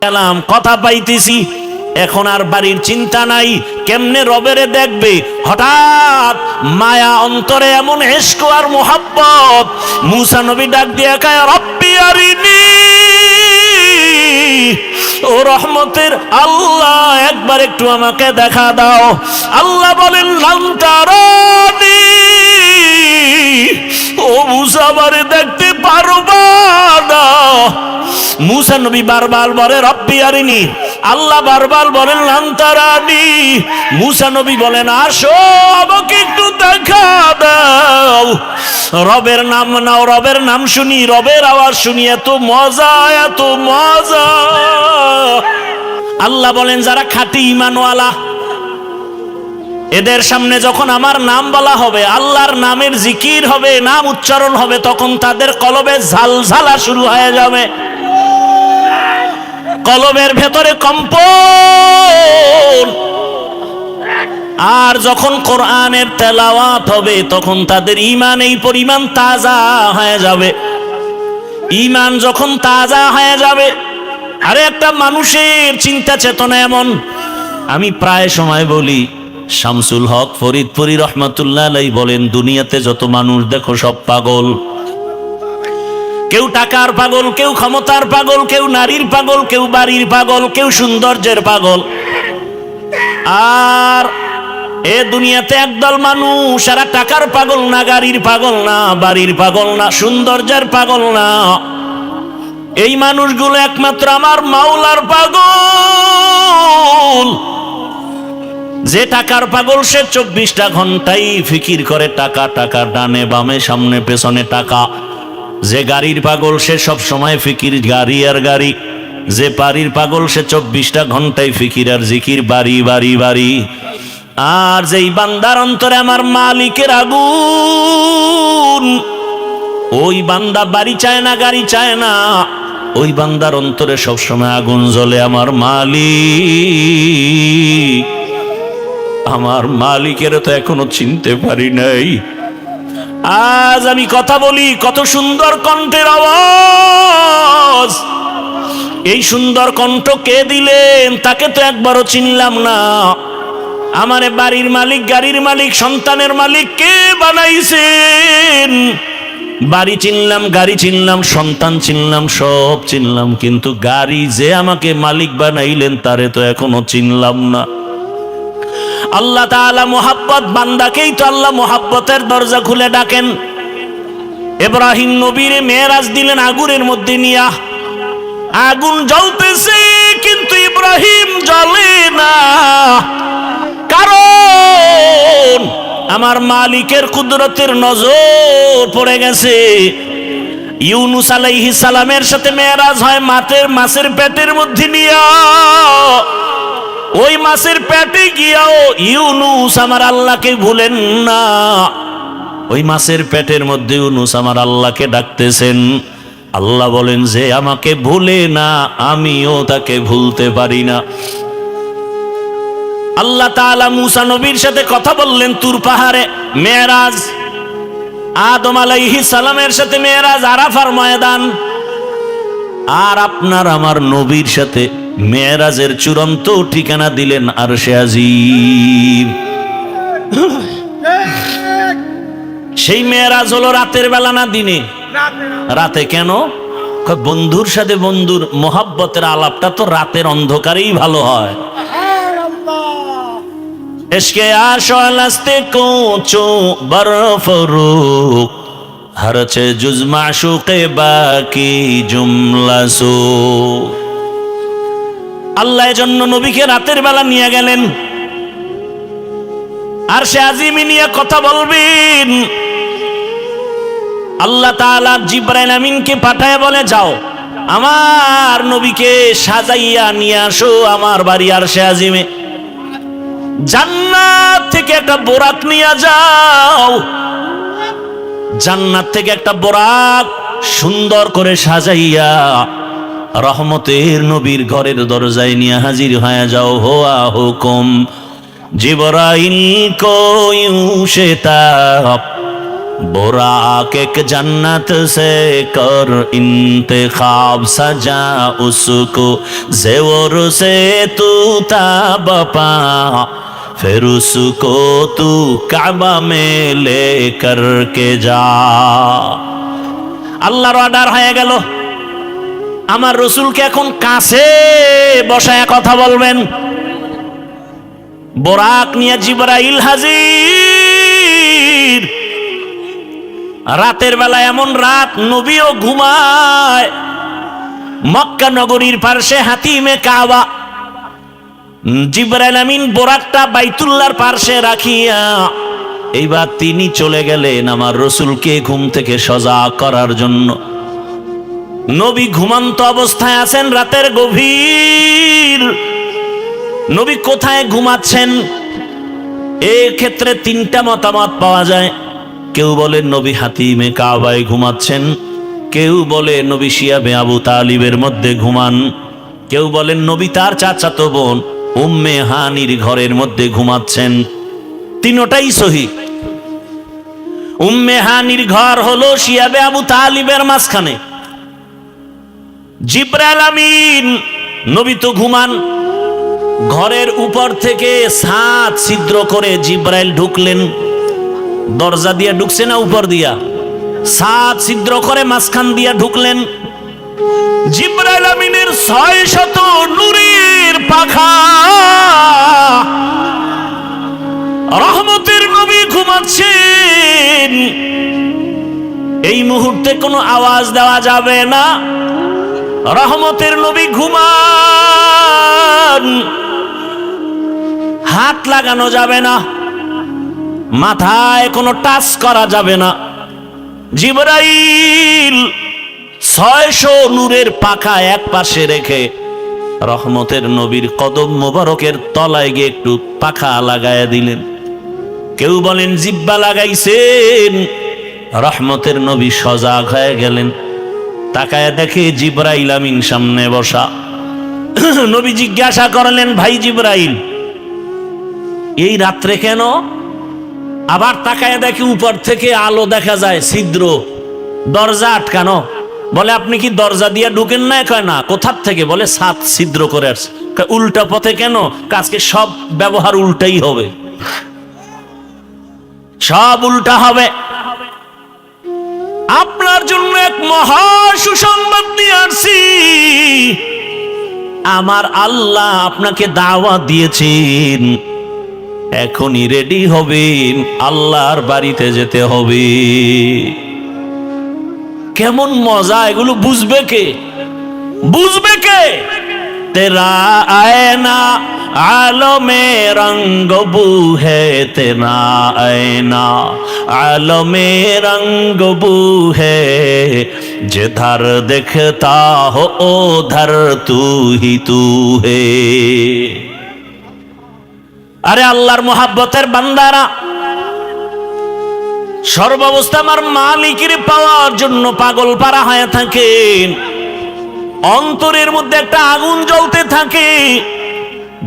গেলাম, কথা পাইতেছি, এখন আর বাড়ির চিন্তা নাই, কেমনে রবেরে দেখবে। হঠাৎ মায়া অন্তরে এমন ইশক আর মোহাব্বত, মুসা নবী ডাক দিয়ে কয় রব্বি আরিনি, ও রহমতের আল্লাহ একবার একটু আমাকে দেখা দাও। আল্লাহ বলেন লান তারানি, ও মুসা আমারে দেখতে পারবা না। মুসা নবী বারবার বলে রব্বি আরিনি, আল্লাহ বারবার বলেন লান তারানি। মুসা নবী বলেন আসো আমাকে একটু দেখা দাও। রবের নাম নাও, রবের নাম শুনি, রবের আওয়াজ শুনি, এত মজা, এত মজা। আল্লাহ বলেন যারা খাঁটি ঈমানওয়ালা, এদের সামনে যখন আমার নাম বলা হবে, আল্লাহর নামের জিকির হবে, নাম উচ্চারণ হবে, তখন তাদের কলবে ঝালঝালা শুরু হয়ে যাবে, কলবের ভেতরে কম্পন। আর যখন কোরআনের তেলাওয়াত হবে, তখন তাদের ঈমান এই পরিমাণ তাজা হয়ে যাবে। ঈমান যখন তাজা হয়ে যাবে, আরে একটা মানুষের চিন্তা চেতনা এমন, আমি প্রায় সময় বলি, শামসুল হক ফরিদপুরি রহমাতুল্লাহ আলাইহি বলেন দুনিয়াতে যত মানুষ দেখো সব পাগল। কেউ টাকার পাগল, কেউ ক্ষমতার পাগল, কেউ নারীর পাগল, কেউ বাড়ির পাগল, কেউ সৌন্দর্যের পাগল। আর এ দুনিয়াতে একদল মানুষ, এরা টাকার পাগল না, গাড়ির পাগল না, বাড়ির পাগল না, সৌন্দর্যের পাগল না। এই মানুষগুলো একমাত্র আমার মাওলার পাগল। যে টাকার পাগল সে 24টা ঘন্টাই ফিকির করে টাকা, টাকা, ডানে বামে সামনে পেছনে টাকা। যে গাড়ির পাগল সে সব সময় ফিকির গাড়ি আর গাড়ি। যে বাড়ির পাগল সে 24টা ঘন্টায় ফিকির আর জিকির, বাড়ি বাড়ি বাড়ি। আর যেই বান্দার অন্তরে আমার মালিকের আগুন, ওই বান্দা বাড়ি চায় না, গাড়ি চায় না, ওই বান্দার অন্তরে সবসময় আগুন জ্বলে আমার মালিক। আমার মালিকের তো এখনো চিনতে পারি নাই। আজ আমি কথা বলি, কত সুন্দর কণ্ঠের আওয়াজ। এই সুন্দর কণ্ঠ কে দিলেন, তাকে তো একবারও চিনলাম না। আমারে বাড়ির মালিক, গাড়ির মালিক, সন্তানের মালিক কে বানাইছেন? বাড়ি চিনলাম, গাড়ি চিনলাম, সন্তান চিনলাম, সব চিনলাম, কিন্তু গাড়ি যে আমাকে মালিক বানাইলেন তারে তো এখনো চিনলাম না। আল্লাহ তাআলা মোহাব্বত, বান্দাকেই তো আল্লাহ মোহাব্বতের দরজা খুলে ডাকেন। ইব্রাহিম নবীরে মেরাজ দিলেন আগুনের মধ্যে নিয়া, আগুন জ্বলতেছে কিন্তু ইব্রাহিম জ্বলে না, কারণ আমার মালিকের কুদরতের নজর পড়ে গেছে। ইউনুস আলাইহিস সালামের সাথে মেরাজ হয় মাছের পেটের মধ্যে নিয়া। ওই মাছের পেটে গিয়াও ইউনুস আমার আল্লাহকে ভুলেন না। ওই মাছের পেটের মধ্যে ইউনুস আমার আল্লাহকে ডাকতেছেন। আল্লাহ বলেন যে আমাকে ভুলে না, আমিও তাকে ভুলতে পারি না। আল্লাহ তাআলা মুসা নবীর সাথে কথা বললেন তুর পাহাড়ে, মেরাজ। আদম আলাইহিস সালামের সাথে মেরাজ আরাফার ময়দান। আর আপনার আমার নবীর সাথে মেরাজের চূড়ান্ত ঠিকানা দিলেন আরশে আজিম। সেই মেরাজ হলো রাতের বেলা না দিনে? রাতে। কেন? বন্ধুর সাথে বন্ধুর মোহাব্বতের আলাপটা তো রাতের অন্ধকারেই ভালো হয়। ইশকে আশাল আস্তে কোচো বরফরুক হরছে জুজ মাশুকে বাকি জুমলাসু। আল্লাহ এজন্য নবীকে রাতের বেলা নিয়ে গেলেন, আর সে আজিমি নিয়ে কথা বলবেন। আল্লাহ তাআলা জিবরাইল আমিনকে পাঠায় বলে যাও আমার নবীকে সাজাইয়া নিয়ে আসো আমার বাড়ি আরশে আজিমে। জান্নাত থেকে একটা বোরাক নিয়ে যাও, জান্নাত থেকে একটা বোরাক সুন্দর করে সাজাইয়া রহমতের নবীর ঘরের দরজায় নিয়ে হাজির হয়ে যাও। হোয়া হুকুম জিবরাইল কো ইউশে তাব बुराक एक जन्नत से कर इंतखाब सजा उसको ज़ेवर से तू ताब पा फिर उसको तू काबा में ले कर के जा। আল্লাহর অর্ডার হয়ে গেল, আমার রসুলকে এখন কাছে বসায় কথা বলবেন। বোরাক নিয়ে জিবরাইল হাজির। রাতের বেলা এমন রাত নবীও ঘুমায়। মক্কা নগরীর পার্শ্বে হাতিমে কাবা। জিবরাইল আমিন বোরাকটা বাইতুল্লাহর পার্শ্বে রাখিয়া এইবার তিনি চলে গেলেন আমার রসুলকে ঘুম থেকে সজাগ করার জন্য। নবী ঘুমন্ত অবস্থায় আছেন, রাতের গভীর। নবী কোথায় ঘুমাচ্ছেন? এই ক্ষেত্রে তিনটা মতামত পাওয়া যায়। কেউ বলেন নবী হাতিমে কাবায় ঘুমাচ্ছেন, কেউ বলে নবী শিয়াবে আবু তালিবের মধ্যে ঘুমান, কেউ বলেন নবী তার চাচাতো বোন উম্মে হানির ঘরের মধ্যে ঘুমাচ্ছেন। তিনটাই সহি। উম্মে হানির ঘর হলো শিয়াবে আবু তালিবের মাঝখানে। জিবরাইল আমিন নবী তো ঘুমান। ঘরের উপর থেকে ছাদ ছিদ্র করে জিবরাইল ঢুকলেন। দরজা দিয়ে ঢুকছে না উপর দিয়া? ছাদ ছিদ্র করে মাঝখান দিয়া ঢুকলেন। জিবরাইল আমিনের 600 নূরের পাখা। রহমতের নবী ঘুমাচ্ছেন। এই মুহূর্তে কোনো আওয়াজ দেওয়া যাবে না। রহমতের নবী ঘুমান। হাত লাগানো যাবে না, মাথায় কোনো টাচ করা যাবে না। জিবরাইল 600 নূরের পাখা এক পাশে রেখে রহমতের নবীর কদম মোবারকের তলায় গিয়ে একটু পাখা লাগায়া দিলেন। কেউ বলেন জিব্বা লাগাইছেন। রহমতের নবী সজাগ হয়ে গেলেন। তাকায় দেখে জিবরাইল আমিন সামনে বসা। নবী জিজ্ঞাসা করলেন, ভাই জিবরাইল, এই রাত্রে কেন? আবার তাকায় দেখে উপর থেকে আলো দেখা যায়, ছিদ্র, দরজা আটকানো। বলে আপনি কি দরজা দিয়ে ঢুকেন না? কয় না। কোথার থেকে? বলে ছাদ ছিদ্র করে আসছে। উল্টা পথে কেন? আজকে সব ব্যবহার উল্টাই হবে, সব উল্টা হবে। আপনার জন্য এক মহা সুসংবাদ নিয়ে আসছি। আমার আল্লাহ আপনাকে দাওয়াত দিয়েছেন, এখনই রেডি হবেন, আল্লাহর বাড়িতে যেতে হবে। কেমন মজা! এগুলো বুঝবে কে? বুঝবে কে? তেরা আয়না আলমে রঙ্গ বু হে, তেরা আয়না আলমে রঙ্গ বু হে, जिधर देखता हो उधर तू ही तू है। আরে আল্লাহর মোহাব্বতের বান্দারা, সর্বাবস্থা আমার মালিকের পাওয়ার জন্য পাগল পারা হয়ে থাকেন। অন্তরের মধ্যে একটা আগুন জ্বলতে থাকে।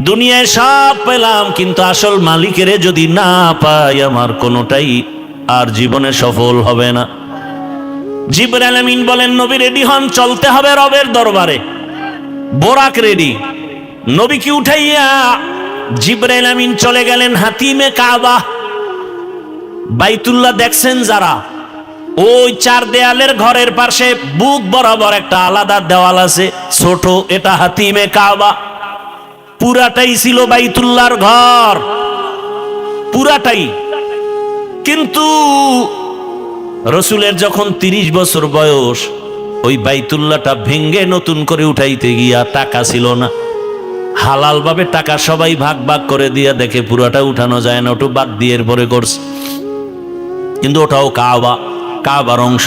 দুনিয়ায় সব পেলাম, কিন্তু আসল মালিকের যদি না পাই আমার কোনোটাই আর জীবনে সফল হবে না। জিবরাইল আমিন বলেন, নবী রেডি হন, চলতে হবে রবের দরবারে। বোরাক রেডি। নবীকে উঠাইয়া জিবরাইল আমিন চলে গেলেন হাতিমে কাবা। বাইতুল্লাহ দেখছেন যারা, ওই 4 দেয়ালের ঘরের পাশে বুক বরাবর একটা আলাদা দেওয়াল আছে, ছোট, এটা হাতিমে কাবা। পুরাটাই ছিল বাইতুল্লাহর ঘর, পুরাটাই। কিন্তু রসুলের যখন 30 বছর বয়স, ওই বাইতুল্লাহটা ভেঙ্গে নতুন করে উঠাইতে গিয়া টাকা ছিল না। হালাল ভাবে টাকা সবাই ভাগ ভাগ করে দিয়া দেখে পুরাটা উঠানো যায় না, ওটা বাদ দিয়ে পরে করছে। কিন্তু ওটাও কাবা, কাবার অংশ।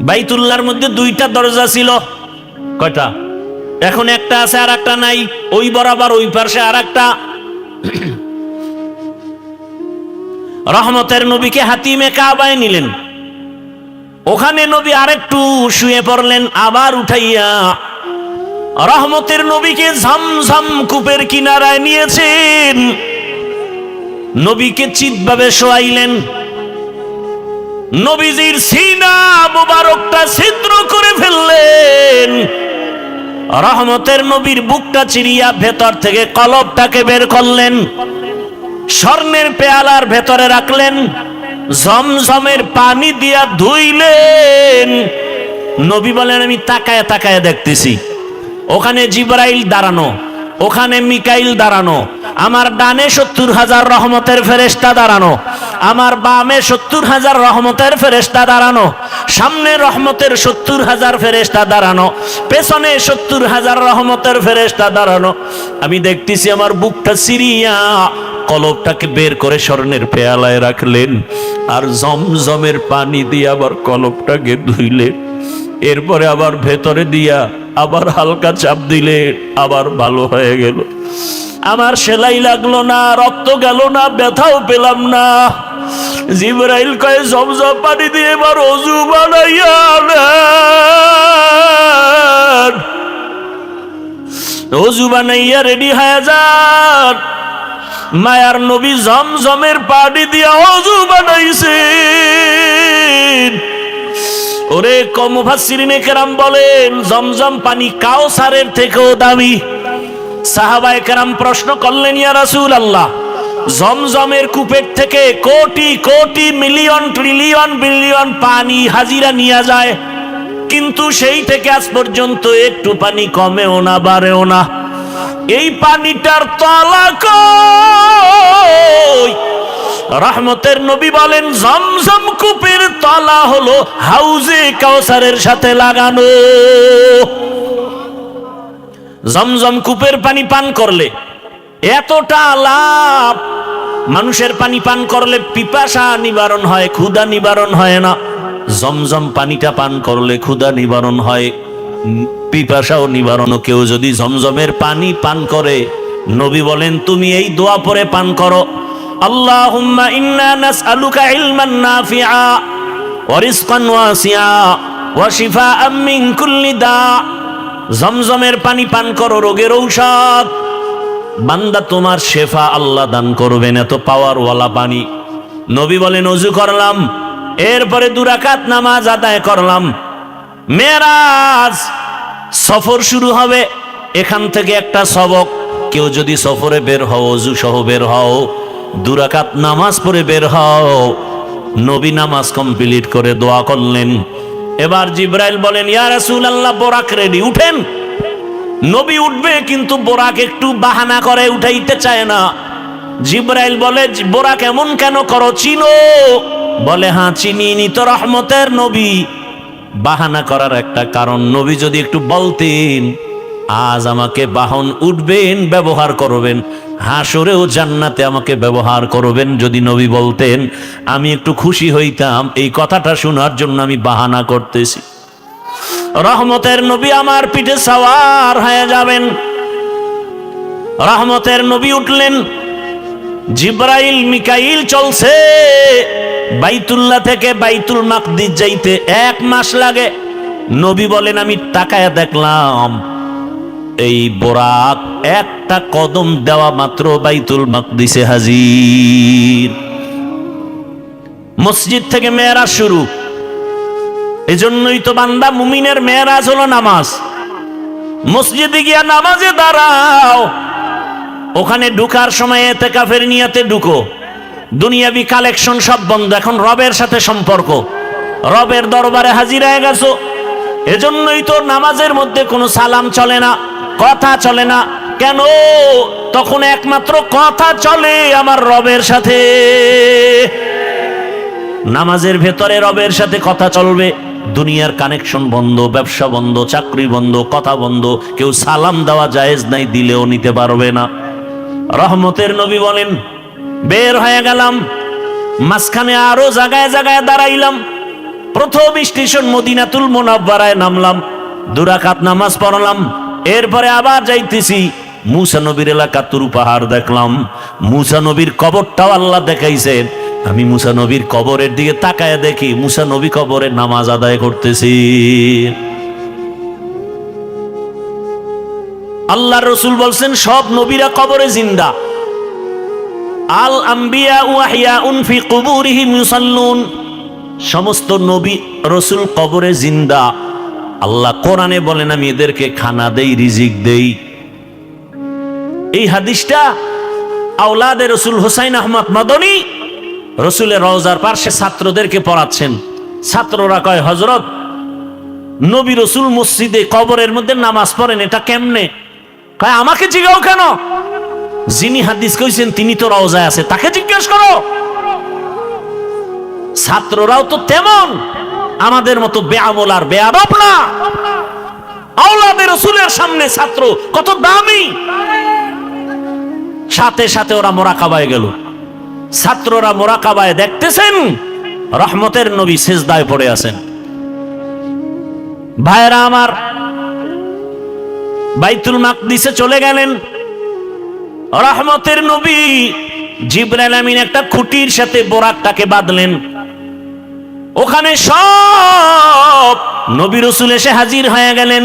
বাইতুল্লাহর মধ্যে 2টা দরজা ছিল। কয়টা? এখন একটা আছে আর একটা নাই। ওই বরাবর ওই পাশে আর একটা। রহমতের নবীকে হাতিমে কাবায় নিলেন। ওখানে নবী আরেকটু শুয়ে পড়লেন, আবার উঠাইয়া রহমতের নবীকে ঝমঝম কূপের কিনারায় নিয়েছেন। নবীকে চিৎভাবে শোয়াইলেন। নবীজির সিনা মুবারকটা ছিদ্র করে ফেললেন। রহমতের নবীর বুকটা চিরিয়া ভেতর থেকে কলবটাকে বের করলেন, স্বর্ণের পেয়ালার ভেতরে রাখলেন, জমজমের পানি দিয়া ধুইলেন। নবী বলেন আমি তাকায় তাকায় দেখতেছি, ওখানে জিবরাইল দাঁড়ানো, ওখানে মিকাইল দাঁড়ানো, আমার ডানে 70,000 রহমতের ফেরেশতা দাঁড়ানো, আমার বামে 70,000 রহমতের ফেরেশতা দাঁড়ানো, সামনে রহমতের 70,000 ফেরেশতা দাঁড়ানো, পেছনে 70,000 রহমতের ফেরেশতা দাঁড়ানো। আমি দেখতেছি আমার বুকটা সিরিয়া কলবটাকে বের করে স্বর্ণের পেয়ালায় রাখলেন, আর জমজমের পানি দিয়ে আবার কলবটাকে ধুইলেন। এরপরে আবার ভেতরে দিয়া আবার হালকা চাপ দিলে আবার ভালো হয়ে গেল। আমার সেলাই লাগলো না, রক্ত গেল না, ব্যথাও পেলাম না। জিবরাইল কয়ে জমজম পানি দিয়ে এবার অজু বানাইয়া নেন। অজু বানাইয়া রেডি হয়ে যান। মায়ার নবী জমজমের পানি দিয়া অজু বানাইছেন। ওরে মুফাসসিরিনে কেরাম বলেন জমজম পানি কাউসারের থেকেও দামি। সাহাবায়ে কেরাম প্রশ্ন করলেন, ইয়া রাসূলুল্লাহ, জমজমের কূপের থেকে crore crore million trillion billion পানি হাজিরা নিয়ে যায়, কিন্তু সেই থেকে আজ পর্যন্ত একটু পানি কমেও না বাড়েও না, এই পানিটার তলা কই? রহমতের নবী বলেন জমজম কূপের তলা হলো হাউজে কাউসারের সাথে লাগানো। জমজম কূপের পানি পান করলে এতটা লাভ। মানুষের পানি পান করলে পিপাসা নিবারণ হয়, ক্ষুধা নিবারণ হয় না। জমজম পানিটা পান করলে ক্ষুধা নিবারণ হয়, পিপাসাও নিবারণ। কেউ যদি জমজমের পানি পান করে, নবী বলেন তুমি এই দোয়া পরে পান করো, আল্লাহুম্মা ইন্না নাসআলুকা ইলমান নাফিআ ওয়া রিজকান ওয়াসিআ ওয়া শিফাআম মিন কুল্লি দা। জমজমের পানি পান করো, রোগের ঔষধ। বান্দা তোমার শেফা আল্লাহ দান করবেন, এত পাওয়ারওয়ালা পানি। নবী বলেন ওযু করলাম, এরপরে 2 রাকাত নামাজ আদায় করলাম। মেরাজ সফর শুরু হবে, এখান থেকে একটা সবক, কেউ যদি সফরে বের হও, ওযু সহ বের হও, 2 রাকাত নামাজ পড়ে বের হও। নবী নামাজ কমপ্লিট করে দোয়া করলেন। এবার জিবরাইল বলেন, ইয়া রাসূলুল্লাহ, বোরাক রেডি, উঠেন। নবী উঠবে, কিন্তু বোরাক একটু বাহানা করে, উঠাইতে চায় না। জিবরাইল বলে, বোরাক এমন কেন করো, চিনো? বলে, হ্যাঁ চিনি, নি তো রহমতের নবী। বাহানা করার একটা কারণ, নবী যদি একটু বলতেন আজ আমাকে বাহন উঠবেন, ব্যবহার করবেন, হাসরেও জান্নাতে আমাকে ব্যবহার করবেন, যদি নবী বলতেন আমি একটু খুশি হইতাম। এই কথাটা শোনার জন্য আমি বাহানা করতেছি। রহমতের নবী আমার পিঠে সওয়ার হয়ে যাবেন। রহমতের নবী উঠলেন, জিবরাইল মিকাইল চলছে। বাইতুল্লাহ থেকে বাইতুল মাকদিস যাইতে 1 মাস লাগে। নবী বলেন আমি তাকায়া দেখলাম এই বোরাক একটা কদম দেওয়া মাত্র বাইতুল মাকদিসে হাজির। মসজিদ থেকে মেরাজ শুরু। এজন্যই তো বান্দা মুমিনের মেরাজ হলো নামাজ। মসজিদে গিয়া নামাজে দাঁড়াও, ওখানে ঢুকার সময় ইতিকাফের নিয়তে ঢুকো। দুনিয়াবি কালেকশন সব বন্ধ, এখন রবের সাথে সম্পর্ক, রবের দরবারে হাজির হয়ে গেছো। এজন্যই তো নামাজের মধ্যে কোনো সালাম চলে না, কথা চলে না। কেন? তখন একমাত্র কথা চলে আমার রবের সাথে। নামাজের ভেতরে রবের সাথে কথা চলবে। দুনিয়ার কানেকশন বন্ধ, ব্যবসা বন্ধ, চাকরি বন্ধ, কথা বন্ধ। কেউ সালাম দেওয়া জায়েজ নাই, দিলেও নিতে পারবে না। রহমতের নবী বলেন বের হয়ে গেলাম, মাঝখানে আরো জায়গায় জায়গায় দাঁড়াইলাম। প্রথম স্টেশন মদিনাতুল মুনাওয়ারায় নামলাম, 2 রাকাত নামাজ পড়লাম। এরপরে আবার যাইতেছি, মুসা নবীর এলাকা তুরু পাহাড় দেখলাম। মুসা নবীর কবরটাও আল্লাহ দেখাইছেন। আমি মুসা নবীর কবরের দিকে তাকায় দেখি মুসা নবী কবরে নামাজ আদায় করতেছি। আল্লাহ রসুল বলছেন সব নবীরা কবরে জিন্দা। আল আম্বিয়া ওয়া হিয়াউন ফি কুবুরিহিম ইউসাল্লুন। সমস্ত নবী রসুল কবরে জিন্দা। আল্লাহ কোরআনে বলেন আমি এদেরকে খানা দেই, রিজিক দেই। এই হাদিসটা আওলাদে রসুল হুসাইন আহমদ মাদানী রসুলের রওজার পার্শ্বে ছাত্রদেরকে পড়াচ্ছেন। ছাত্ররা কয়, হযরত, নবী রসুল মসজিদে কবরের মধ্যে নামাজ পড়েন, এটা কেমনে? কয়, আমাকে জিজ্ঞাও কেন? যিনি হাদিস কইছেন তিনি তো রওজায় আছে, তাকে জিজ্ঞেস করো। ছাত্ররাও তো তেমন আমাদের মতো বেআমল আর বেয়াদব না। আওলাদে রসুলের সামনে ছাত্র কত দামি। সাথে সাথে ওরা মোরাকাবায় গেল। ছাত্ররা মোরাকাবায় দেখতেছেন রহমতের নবী সিজদায় পড়ে আছেন। ভাইরা আমার, বাইতুল মাকদিসে চলে গেলেন। রহমতের নবী জিবরাইল আমিন একটা খুঁটির সাথে বোরাকটাকে বাঁধলেন। ওখানে সব নবী রাসূল এসে হাজির হয়ে গেলেন।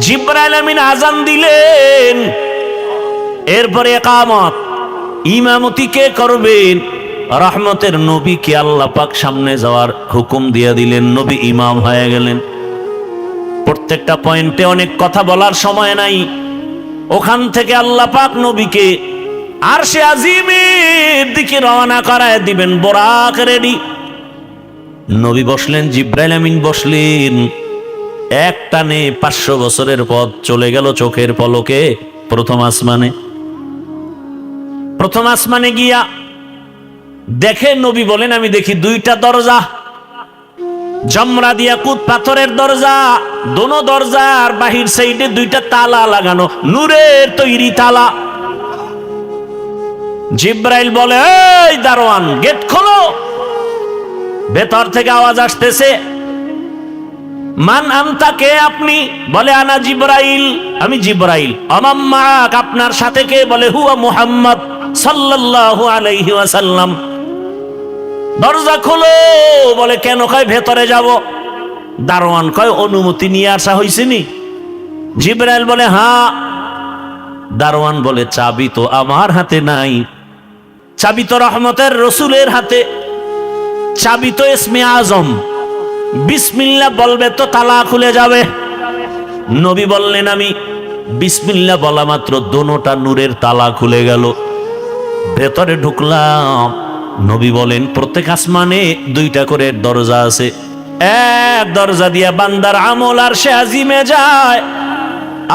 জিবরাইল আমিন আজান দিলেন। এরপরে ইকামত, ইমামতি কে করবেন? রহমতের নবীকে আল্লাহ পাক সামনে যাওয়ার হুকুম দিয়ে দিলেন। নবী ইমাম হয়ে গেলেন। প্রত্যেকটা পয়েন্টে অনেক কথা বলার সময় নাই। ওখান থেকে আল্লাহ পাক নবীকে আরশে আজিমের দিকে রওনা করায় দিবেন। বোরাক রেডি। নবী বসলেন, জিবরাইল আমিন বসলেন। এক টানে 500 বছরের পথ চলে গেল চোখের পলকে প্রথম আসমানে। প্রথম আসমানে গিয়া দেখে, নবী বলেন আমি দেখি 2টা দরজা, জমরা দিয়া কুত পাথরের দরজা। দোনো দরজার বাহির সাইডে 2টা তালা লাগানো, নূরের তৈরি তালা। জিবরাইল বলে, এই দারোয়ান, গেট খোলো। ভেতর থেকে আওয়াজ আসতেছে, মান আনতা, কে আপনি? বলে, আনা জিবরাইল, আমি জিবরাইল। আমাম্মাক, আপনার সাথে কে? বলে, হুয়া মুহাম্মদ সাল্লাল্লাহু আলাইহি ওয়াসাল্লাম। দরজা খোলো। বলে, কেন? কয়, ভেতরে যাব। দারোয়ান কয়, অনুমতি নিয়ে আসা হয়েছে নি? জিবরাইল বলে, হ্যাঁ। দারোয়ান বলে, চাবি তো আমার হাতে নাই, চাবি তো রহমতের রসুলের হাতে, চাবি তো ইসমে আজম, বিসমিল্লাহ বলবে তো তালা খুলে যাবে। নবী বললেন, আমি বিসমিল্লাহ বলা মাত্র দোনোটা নূরের তালা খুলে গেল। ভেতরে ঢুকলাম। নবী বলেন, প্রত্যেক আসমানে 2টা করে দরজা আছে। এক দরজা দিয়া বান্দার আমল আরশে আজিমে যায়,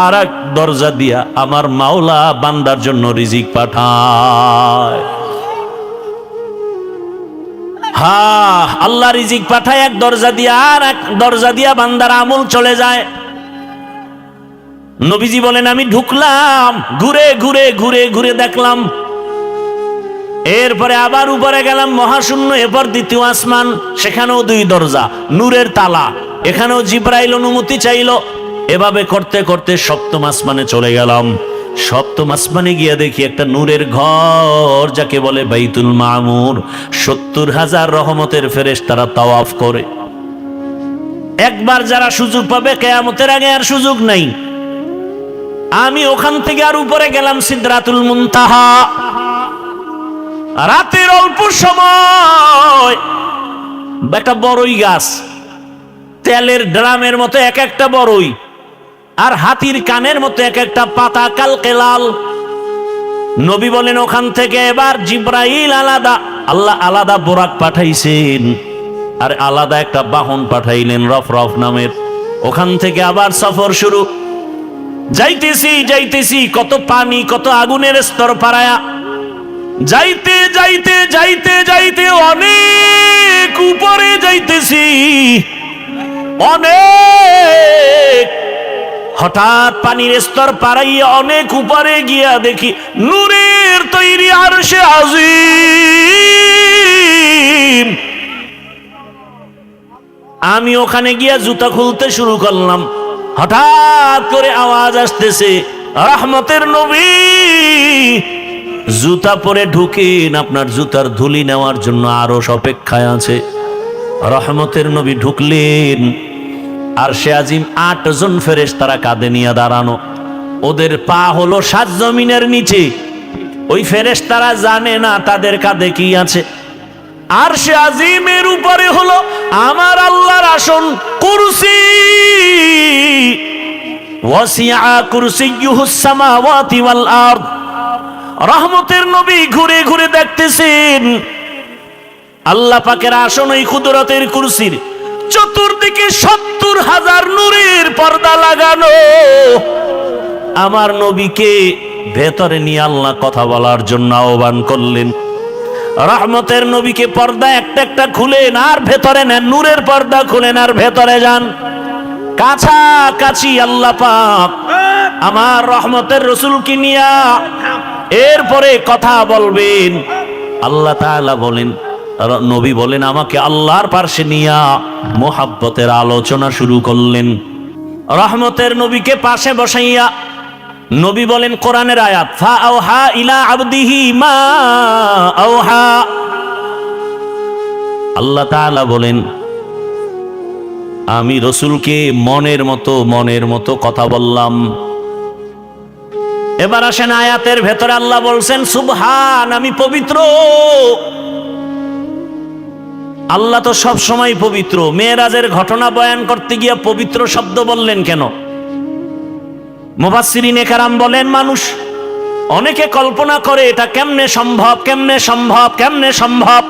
আর এক দরজা দিয়া আমার মাওলা বান্দার জন্য রিজিক পাঠায়। হ্যাঁ, আল্লাহ রিজিক পাঠায় এক দরজা দিয়া, আর এক দরজা দিয়া বান্দার আমল চলে যায়। নবীজি বলেন, আমি ঢুকলাম, ঘুরে ঘুরে ঘুরে ঘুরে দেখলাম। এরপরে আবার উপরে গেলাম, মহাশূন্য। এরপর দ্বিতীয় আসমান, সেখানেও 2 দরজা, নূরের তালা। এখানেও জিবরাইল অনুমতি চাইল। এভাবে করতে করতে সপ্তম আসমানে চলে গেলাম। সপ্তম আসমানে গিয়া দেখি একটা নূরের ঘর, যাকে বলে বাইতুল মামুর। 70,000 রহমতের ফেরেশতারা তাওয়াফ করে। একবার যারা সুযোগ পাবে, কিয়ামতের আগে আর সুযোগ নাই। আমি ওখান থেকে আর উপরে গেলাম সিদরাতুল মুনতাহা। রাতের অল্প সময় একটা বড়ই গাছ, তেলের ড্রামের মতো এক একটা বড়ই, আর হাতির কানের মতো এক একটা পাতা, কালকে লাল। নবী বলেন, ওখান থেকে এবার জিবরাইল আলাদা, আল্লাহ আলাদা বোরাক পাঠাইছেন, আর আলাদা একটা বাহন পাঠাইলেন রফরফ নামের। ওখান থেকে আবার সফর শুরু। যাইতেছি যাইতেছি, কত পানি, কত আগুনের স্তর পারায়া, যাইতে যাইতে যাইতে যাইতে অনেক উপরে যাইতেছি, অনেক। হঠাৎ পানির স্তর পারাইয়া অনেক উপরে গিয়া দেখি নূরের তৈরি আরশে আজিম। আমি ওখানে গিয়া জুতা খুলতে শুরু করলাম। হঠাৎ করে আওয়াজ আসতেছে, রহমতের নবী, জুতা পরে ঢুকেন, আপনার জুতার ধুলি নেওয়ার জন্য আরশ অপেক্ষায় আছে। রহমতের নবী ঢুকলেন। আরশে আজিম 8 জন ফেরেশতারা কাঁধে নিয়ে দাঁড়ানো। ওদের পা হলো 7 জমিনের নিচে। ওই ফেরেশতারা জানে না তাদের কাঁধে কি আছে। আরশে আজিমের উপরে হলো আমার আল্লাহর আসন, কুরসি। ওয়াসিআ কুরসিয়ুহুস সামাওয়াতি ওয়াল আরদ। রহমতের নবী ঘুরে ঘুরে দেখতেছেন আল্লাহ পাকের আসন ওই কুদরতের কুরসির চতুর্দিকে 70,000 নূরের পর্দা লাগানো। আমার নবীকে ভেতরে নিয়ে আল্লাহ কথা বলার জন্য আহ্বান করলেন। রহমতের নবীকে পর্দা একটা একটা খুলেন আর ভেতরে নেন, নূরের পর্দা খুলেন আর ভেতরে যান। কাছাকাছি আল্লাহ পাক আমার রহমতের রসুলকে নিয়া এরপরে কথা বলবেন। আল্লাহ তাআলা বলেন, নবী বলেন, আমাকে আল্লাহর পাশে নিয়া মোহাব্বতের আলোচনা শুরু করলেন। রহমতের নবীকে পাশে বসাইয়া নবী বলেন কোরআনের আয়াত, ফা আওহা ইলা আবদিহি মা আওহা। আল্লাহ তাআলা বলেন, আমি রসুলকে মনের মতো কথা বললাম। এবার আসেন আয়াতের ভেতরে আল্লাহ বলছেন সুবহান, আমি পবিত্র। আল্লাহ তো সব সময় পবিত্র। মেরাজের ঘটনা বয়ান করতে গিয়া পবিত্র শব্দ বললেন কেন? মুফাসসিরিনে কেরাম বলেন, মানুষ অনেকে কল্পনা করে এটা কেমনে সম্ভব, কেমনে সম্ভব, কেমনে সম্ভব।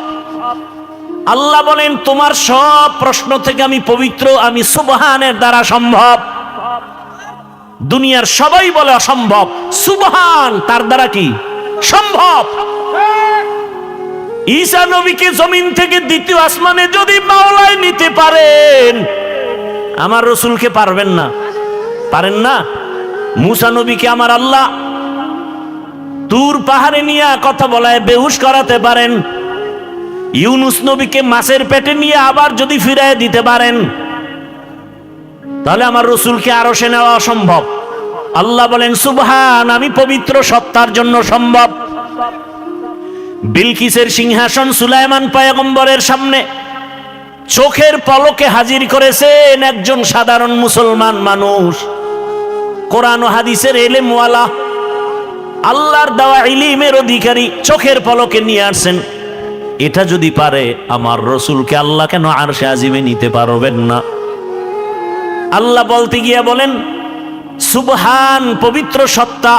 আল্লাহ বলেন তোমার সব প্রশ্ন থেকে আমি পবিত্র, আমি সুবহানের দ্বারা সম্ভব। দুনিয়ার সবাই বলে অসম্ভব, সুবহান তার দ্বারা কি সম্ভব। ঈসা নবীকে জমিন থেকে দ্বিতীয় আসমানে যদি মাওলায় নিতে পারেন, আমার রসুলকে পারবেন না? পারেন না? মুসা নবীকে আমার আল্লাহ তুর পাহাড়ে নিয়ে কথা বলায় বেহুশ করাতে পারেন। ইউনুস নবীকে মাছের পেটে নিয়ে আবার যদি ফিরায় দিতে পারেন, তাহলে আমার রসুলকে আরশে নেওয়া অসম্ভব। আল্লাহ বলেন সুবহান, আমি পবিত্র, সত্তার জন্য সম্ভব। বিলকিসের সিংহাসন সুলাইমান পয়গম্বরের সামনে চোখের পলকে হাজির করেছেন একজন সাধারণ মুসলমান মানুষ, কোরআন ও হাদিসের ইলমওয়ালা, আল্লাহর দেওয়া ইলমের অধিকারী, চোখের পলকে নিয়ে আসছেন। এটা যদি পারে আমার রসুলকে আল্লাহ কেন আরশে আজিমে নিতে পারবেন না? আল্লাহ বলতে গিয়ে বলেন সুবহান, পবিত্র সত্তা,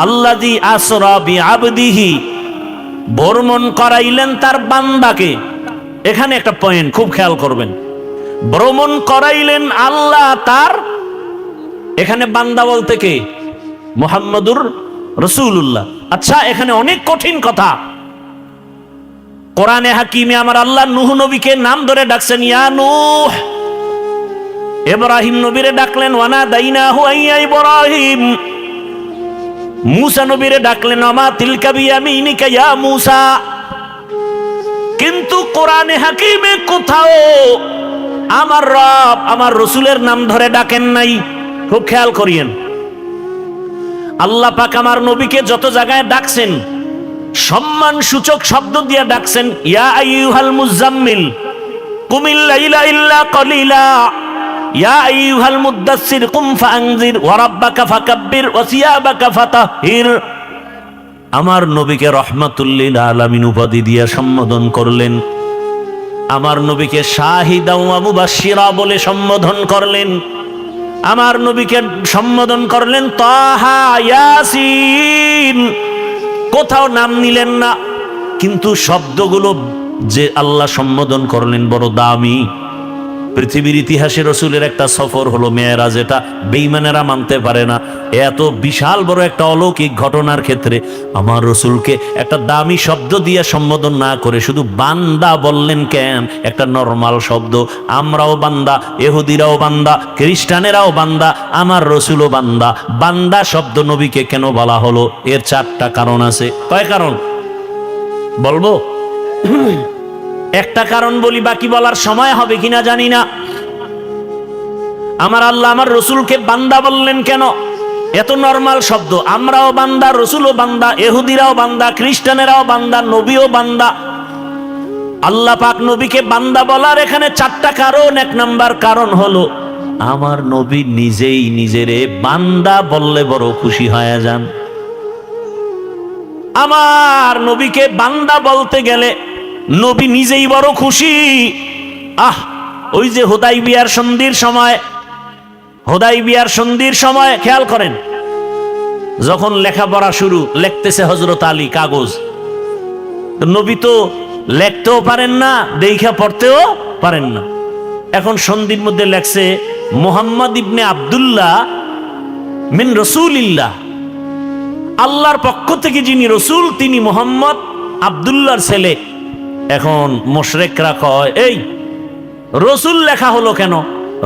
আল্লাযী আসরা বিআবদিহি, ভ্রমণ করাইলেন তার বান্দাকে। এখানে একটা পয়েন্ট খুব খেয়াল করবেন, ভ্রমণ করাইলেন আল্লাহ তার, এখানে বান্দা বলতে কে? মুহাম্মদুর রাসূলুল্লাহ। আচ্ছা, এখানে অনেক কঠিন কথা। কোরআনে হাকিমে আমার আল্লাহ নূহ নবীকে নাম ধরে ডাকছেন, ইয়া নূহ। ইব্রাহিম নবীরে ডাকলেন ওয়ানা দাইনাহু আইয়া ইব্রাহিম। মুসা নবীরে ডাকলেন আমা তিলকা বিয়ামিনিকা ইয়া মুসা। কিন্তু কোরআনে হাকিমে কোথাও আমার রব আমার রসুলের নাম ধরে ডাকেন নাই। খুব খেয়াল করিয়েন, আল্লাহ পাক আমার নবীকে যত জায়গায় ডাকছেন সম্মান সূচক শব্দ দিয়ে ডাকছেন, ইয়া আইয়ুহাল মুজাম্মিল কুমিল লাইলা ইল্লা কলিলা, ইয়া আইয়ুহাল মুদ্দাসসির কুম ফাআনজির ওয়া রাব্বাকা ফাকাব্বির ওয়া সিয়াবাকা ফাতাহহির। আমার নবীকে রহমাতুল লিল আলামিন উপাধি দিয়ে সম্বোধন করলেন, আমার নবীকে শাহিদা ওয়া মুবাশশিরা বলে সম্বোধন করলেন, আমার নবীকে সম্বোধন করলেন তাহা, ইয়াসিন। কোথাও নাম নিলেন না, কিন্তু শব্দগুলো যে আল্লাহ সম্বোধন করলেন বড় দামি। পৃথিবীর ইতিহাসে রসুলের একটা সফর হলো মেরাজ, এটা বেঈমানেরা মানতে পারে না। এত বিশাল বড় একটা অলৌকিক ঘটনার ক্ষেত্রে আমার রসুলকে একটা দামি শব্দ দিয়ে সম্বোধন না করে শুধু বান্দা বললেন কেন? একটা নরমাল শব্দ। আমরাও বান্দা, ইহুদিরাও বান্দা, খ্রিস্টানেরাও বান্দা, আমার রসুলও বান্দা। বান্দা শব্দ নবীকে কেন বলা হলো? এর 4টা কারণ আছে। কয় কারণ বলবো? একটা কারণ বলি, বাকি বলার সময় হবে কিনা জানি না। আমার আল্লাহ আমার রসুলকে বান্দা বললেন কেন? এত নরমাল শব্দ। আমরাও বান্দা, রসুলও বান্দা, ইহুদিরাও বান্দা, খ্রিস্টানেরাও বান্দা, নবীও বান্দা। আল্লাহ পাক নবীকে বান্দা বলার এখানে 4টা কারণ। 1 নাম্বার কারণ হলো আমার নবী নিজেই নিজেরে বান্দা বললে বড় খুশি হয়ে যান। আমার নবীকে বান্দা বলতে গেলে নবী নিজেই বড় খুশি। ওই যে হুদাইবিয়ার সন্ধির সময় খেয়াল করেন, যখন লেখাপড়া শুরু, লিখতেছে হযরত আলী কাগজ। নবী তো লিখতেও পারেন না, দেখা পড়তেও পারেন না। এখন সন্ধির মধ্যে লেখছে মুহাম্মদ ইবনে আব্দুল্লাহ মিন রাসূলিল্লাহ, আল্লাহর পক্ষ থেকে যিনি রসুল তিনি মুহাম্মদ আব্দুল্লাহর ছেলে। এখন মুশরিকরা কয়, এই রসুল লেখা হলো কেন?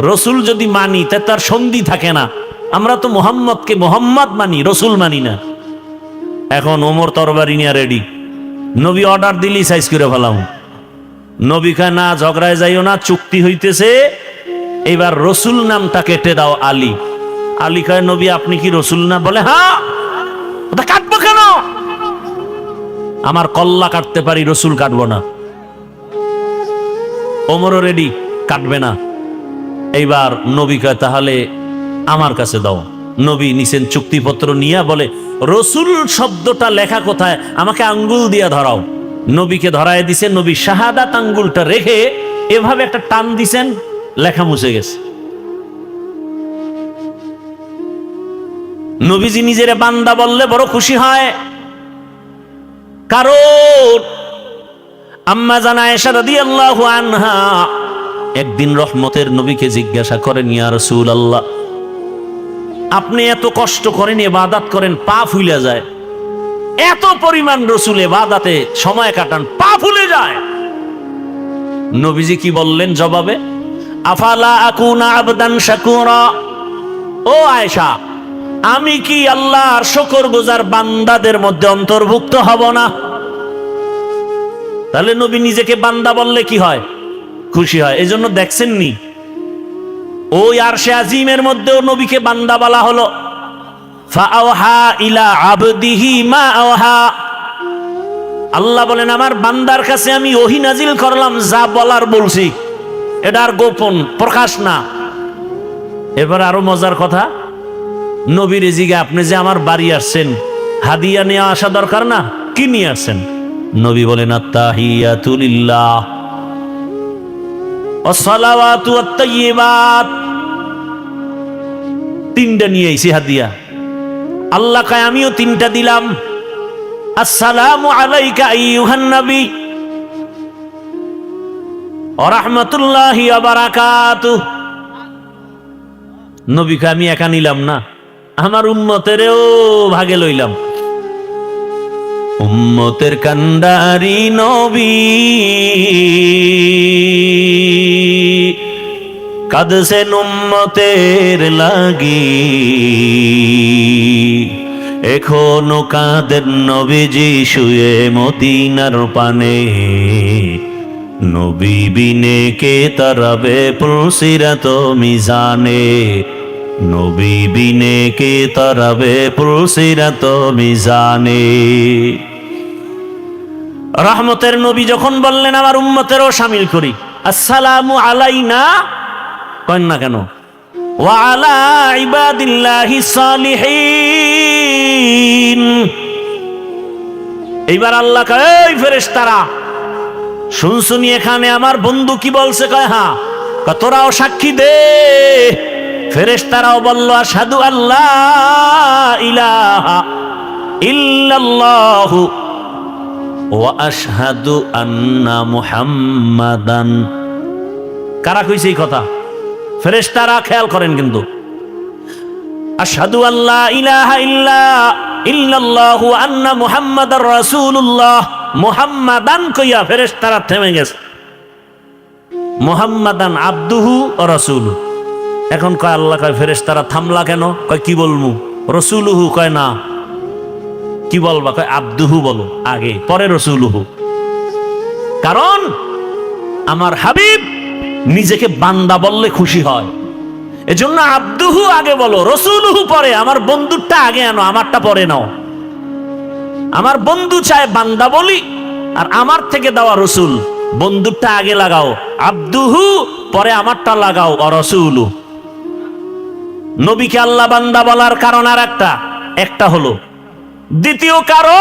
রসুল যদি মানি তা তার সন্ধি থাকে না। আমরা তো মুহাম্মদকে মুহাম্মদ মানি, রসুল মানি না। এখন ওমর তরবারি নিয়ে রেডি, নবী অর্ডার দিলি সাইজ করে ফেলাম। নবী কয় না, ঝগড়ায় যাইও না, চুক্তি হইতেছে, এবার রসুল নামটা কেটে দাও আলী। আলী কয় নবী আপনি কি রসুল না? বলে হ্যাঁ। ওটা কাটবো কেন? আমার কল্লা কাটতে পারি, রসুল কাটবো না। ওমরও রেডি, কাটবে না। এইবার নবী কয় তাহলে আমার কাছে দাও। নবী নিছেন চুক্তিপত্র নিয়ে, বলে রসুল শব্দটা লেখা কোথায়? আমাকে আঙ্গুল দিয়া ধরাও। নবীকে ধরায় দিছে। নবী শাহাদাত আঙ্গুলটা রেখে এভাবে একটা টান দিছেন, লেখা মুছে গেছে। নবীজি নিজের বান্দা বললে বড় খুশি হয়, কারণ আম্মা জান আয়েশা রাদিয়াল্লাহু আনহা একদিন রহমতের নবীকে জিজ্ঞাসা করেন, ইয়া রাসূলুল্লাহ, আপনি এত কষ্ট করেন, ইবাদত করেন, পা ফুলে যায়, এত পরিমাণ রসুল ইবাদতে সময় কাটান, পা ফুলে যায়। নবীজি কি বললেন জবাবে? আফালা আকুনা আবদান শাকুরা, ও আয়েশা, আমি কি আল্লাহর শুকরগুজার বান্দাদের মধ্যে অন্তর্ভুক্ত হব না? তাহলে নবী নিজেকে বান্দা বললে কি হয়? খুশি হয়। এই জন্য দেখছেন নি, ওই আরশে আজিমের মধ্যেও নবীকে বান্দা বলা হলো। ফাআওহা ইলা আবদিহি মা আওহা, আল্লাহ বলেন আমার বান্দার কাছে আমি ওহী নাজিল করলাম, যা বলার বলছি, এটা আর গোপন প্রকাশ না। এবার আরো মজার কথা, নবীর জিজ্ঞাসা, আপনি যে আমার বাড়ি আসছেন, হাদিয়া নিয়ে আসা দরকার না? কি নিয়ে আসছেন? নবী বলেন আত্তাহিয়াতু লিল্লাহ ওয়াস সালাওয়াতু ওয়াত তাইয়্যিবাত, তিনটা নিয়ে আইছি হাদিয়া। আল্লাহ কয় আমিও তিনটা দিলাম। আসসালামু আলাইকা আইয়ুহান নবী ওয়া রাহমাতুল্লাহি ওয়া বারাকাতুহু। নবী কয় আমি একা নিলাম না, আমার উম্মতেরও ভাগে লইলাম। উম্মতের কান্ডারি নবী কাঁদছেন উম্মতের লাগি, এখনো কাঁদেন নবীজি শুয়ে মদিনার পানে। নবী বিনে কে তারাবে পুলসিরাত মিজানে, নবী বিনে কে তারাবে পুলসিরাত মিজানে। রহমতের নবী যখন বললেন আমার উম্মতেরও শামিল করি, আসসালামু আলাইনা করেন না কেন? ওয়া আলা ইবাদিল্লাহিস সালিহিন। এইবার আল্লাহ কয়, এই ফেরেশতারা শুনছুনি এখানে আমার বন্ধু কি বলছে? কয় হ্যাঁ। তোরাও সাক্ষী দে। ফেরেশতারাও বলল আশহাদু আল্লা ইলাহা ইল্লাল্লাহু ওয়া আশহাদু আন্না মুহাম্মাদান। কারা কইছে এই কথা? ফেরেশতারা। খেয়াল করেন কিন্তু, আশহাদু আল্লা ইলাহা ইল্লাল্লাহু ওয়া আন্না মুহাম্মাদার রাসূলুল্লাহ, মুহাম্মাদান কইয়া ফেরেশতারা থেমে গেছে। মুহাম্মাদান আবদুহু ওয়া রাসূলুহু। এখন কয় আল্লাহ কয় ফেরেশতারা থামলা কেন? কয় কি বলমু? রাসূলুহু কয় না। কি বলবা? কয় আবদুহু বলো আগে, পরে রাসূলুহু। কারণ আমার হাবিব নিজেকে বান্দা বললে খুশি হয়, এজন্য আবদুহু আগে বলো, রাসূলুহু পরে। আমার বন্ধুরটা আগে আনো, আমারটা পরে নাও। আমার বন্ধু চায় বান্দা বলি, আর আমার থেকে দেওয়া রসুল। বন্ধুরটা আগে লাগাও আবদুহু, পরে আমারটা লাগাও রাসূলু। নবীকে আল্লাহ বান্দা বলার কারণ আর একটা হলো। দ্বিতীয় কারণ,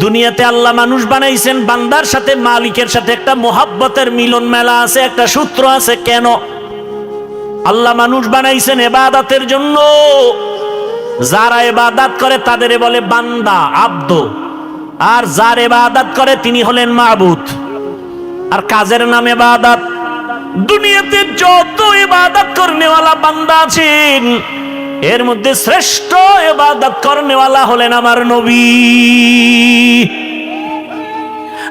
দুনিয়াতে আল্লাহ মানুষ বানাইছেন, বান্দার সাথে মালিকের সাথে একটা মোহাব্বতের মিলন মেলা আছে, একটা সূত্র আছে। কেন আল্লাহ মানুষ বানাইছেন? ইবাদতের জন্য। যারা ইবাদত করে তাদের বলে বান্দা, আব্দ। আর যার ইবাদত করে তিনি হলেন মাবুদ। আর কাজের নাম ইবাদত। দুনিয়াতে যত ইবাদত করনেওয়ালা বান্দা আছেন, এর মধ্যে শ্রেষ্ঠ ইবাদত করনেওয়ালা হলেন আমার নবী।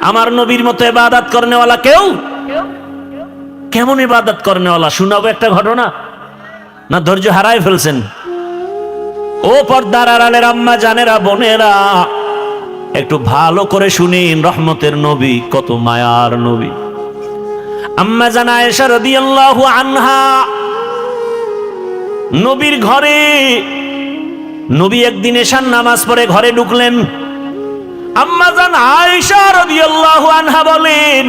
আমার নবীর মতো ইবাদত করনেওয়ালা কেউ? কেমন ইবাদত করনেওয়ালা শোনাবো একটা ঘটনা, না ধৈর্য হারায় ফেলছেন? ও পর্দার আড়ালের আম্মা জানেরা, বোনেরা, একটু ভালো করে শুনিন। রহমতের নবী কত মায়ার নবী। আম্মা জান আয়েশা রাদিয়াল্লাহু আনহা নবীর ঘরে, নবী একদিন এশার নামাজ পড়ে ঘরে ঢুকলেন। আম্মা জান আয়েশা রাদিয়াল্লাহু আনহা বলেন,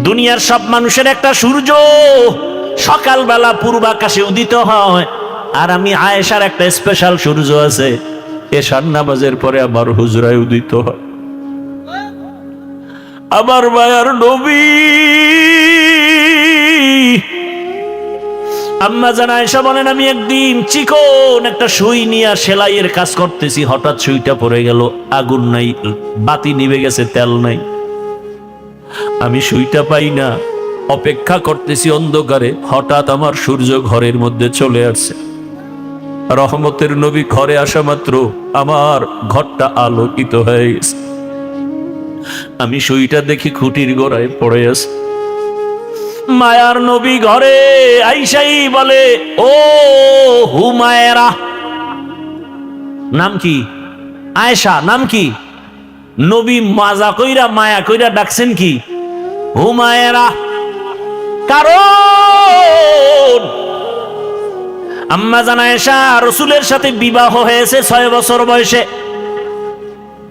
দুনিয়ার সব মানুষের একটা সূর্য সকালবেলা পূর্বাকাশে উদিত হয়, আর আমি আয়েশার একটা স্পেশাল সূর্য আছে, এশার নামাজের পরে আমার হুজরায় উদিত হয়। আমার মায়ার নবী। আম্মা জান আয়েশা বলেন, আমি একদিন চিকন একটা সুই নিয়ে সেলাইয়ের কাজ করতেছি, হঠাৎ সুইটা পড়ে গেল, আগুন নাই, বাতি নিভে গেছে, তেল নাই। আমি সুইটা পাই না, অপেক্ষা করতেছি অন্ধকারে। হঠাৎ আমার সূর্য ঘরের মধ্যে চলে আসছে। রহমতের নবী ঘরে আসা মাত্র আমার ঘরটা আলোকিত হয়ে গেছে। আমি সুইটা দেখি খুঁটির গোড়ায় পড়ে আছে। মায়ার নবী ঘরে আইসাই বলে, ও হুমায়রা। নাম কি? আয়েশা। নাম কি? নবী মাজা কইরা মায়া কইরা ডাকছেন কি হুমায়রা? কারণ আম্মা জান আয়েশা রাসূলের সাথে বিবাহ হয়েছে 6 বছর বয়সে,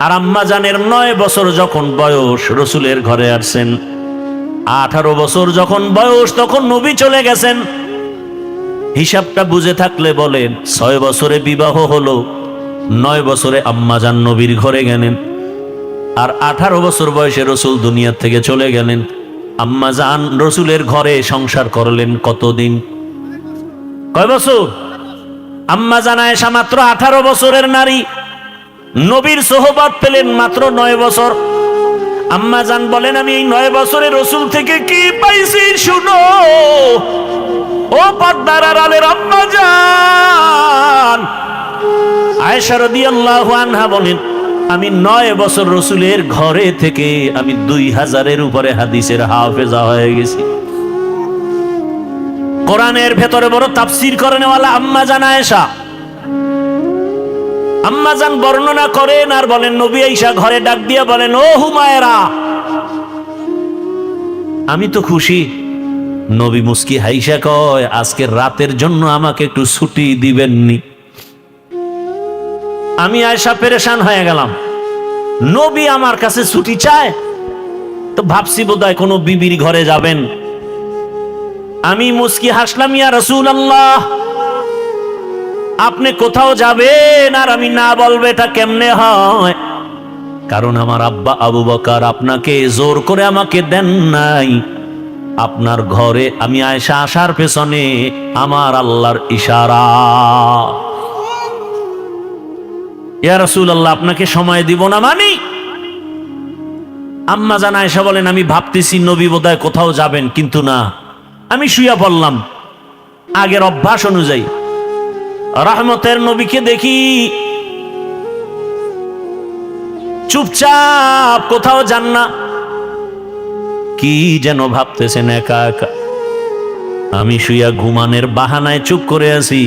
আর আম্মা জানের 9 বছর যখন বয়স রাসূলের ঘরে আসছেন। 18 বছর যখন বয়স তখন নবী চলে গেছেন। হিসাবটা বুঝে থাকলে বলেন, 6 বছরে বিবাহ হলো, 9 বছরে আম্মা জান নবীর ঘরে গেলেন, আর 18 বছর বয়সে রসুল দুনিয়া থেকে চলে গেলেন। আম্মা জান রসুলের ঘরে সংসার করলেন কতদিন? কয় বছর? আম্মা জান আয়েশা মাত্র 18 বছরের নারী, নবীর সোহবত পেলেন মাত্র 9 বছর। আম্মা জান বলেন, আমি এই 9 বছরে রসুল থেকে কি পাইছি শুনো। ও পর্দার আড়ালের আম্মা জান আয়েশা রাদিয়াল্লাহু আনহা বলেন, আমি 9 বছর রসুলের ঘরে থেকে আমি 2000-এর উপরে হাদিসের হাফেজা হয়ে গেছি। কোরআনের ভেতরে বড় তাফসীর করেনওয়ালা আম্মা জান আয়েশা। আম্মা জান বর্ণনা করেন আর বলেন, নবী আয়েশা ঘরে ডাক দিয়ে বলেন, ও হুমায়রা। আমি তো খুশি। নবী মুস্কি হাইসা কয়, আজকের রাতের জন্য আমাকে একটু ছুটি দিবেননি? আমি আয়েশা পেরেশান হয়ে গেলাম, নবী আমার কাছে ছুটি চায়। তো ভাবছি বোধহয় কোনো বিবির ঘরে যাবেন। আমি মুস্কি হাসলাম, ইয়া রাসূলুল্লাহ, আপনি কোথাও যাবেন আর আমি না বলবো এটা কেমনে হয়? কারণ আমার আব্বা আবু বকর আপনাকে জোর করে আমাকে দেন নাই। আপনার ঘরে আমি আয়েশা আসার পেছনে আমার আল্লাহর ইশারা। ইয়া রাসূলুল্লাহ, আপনাকে সময় দিব না মানি? আম্মা জান আয়েশা বলেন, আমি ভাবতেছি নবী বোধহয় কোথাও যাবেন, কিন্তু না। আমি শুইয়া পড়লাম আগের অভ্যাস অনুযায়ী। রহমতের নবীকে দেখি চুপচাপ, কোথাও যান না, কি যেন ভাবতেছেন একা একা। আমি শুইয়া ঘুমানের বাহানায় চুপ করে আছি,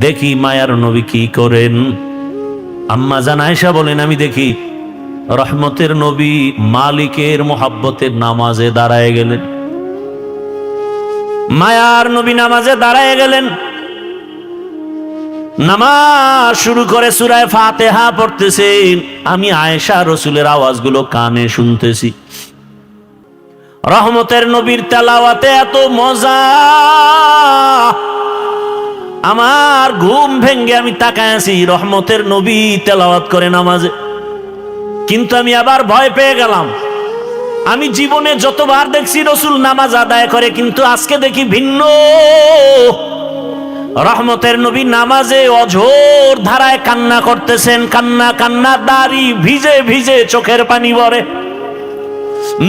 দেখি মায়ার নবী কি করেন। আম্মা জান আয়েশা বলেন, আমি দেখি রহমতের নবী মালিকের মোহাব্বতের নামাজে দাঁড়ায় গেলেন। মায়ার নবী নামাজে দাঁড়ায় গেলেন, নামাজ শুরু করে সূরা ফাতিহা পড়তেছেন। আমি আয়েশা রাসূলের আওয়াজগুলো কানে শুনতেছি। রহমতের নবীর তেলাওয়াতে এত মজা, আমার ঘুম ভেঙ্গে আমি তাকায় আছি। রহমতের নবী তেলাওয়াত করে নামাজে, কিন্তু আমি আবার ভয় পেয়ে গেলাম। আমি জীবনে যতবার দেখছি রসুল নামাজ আদায় করে, কিন্তু আজকে দেখি ভিন্ন। রহমতের নবী নামাজে অঝোর ধারায় কান্না করতেছেন, কান্না কান্না, দাড়ি ভিজে ভিজে চোখের পানি পড়ে।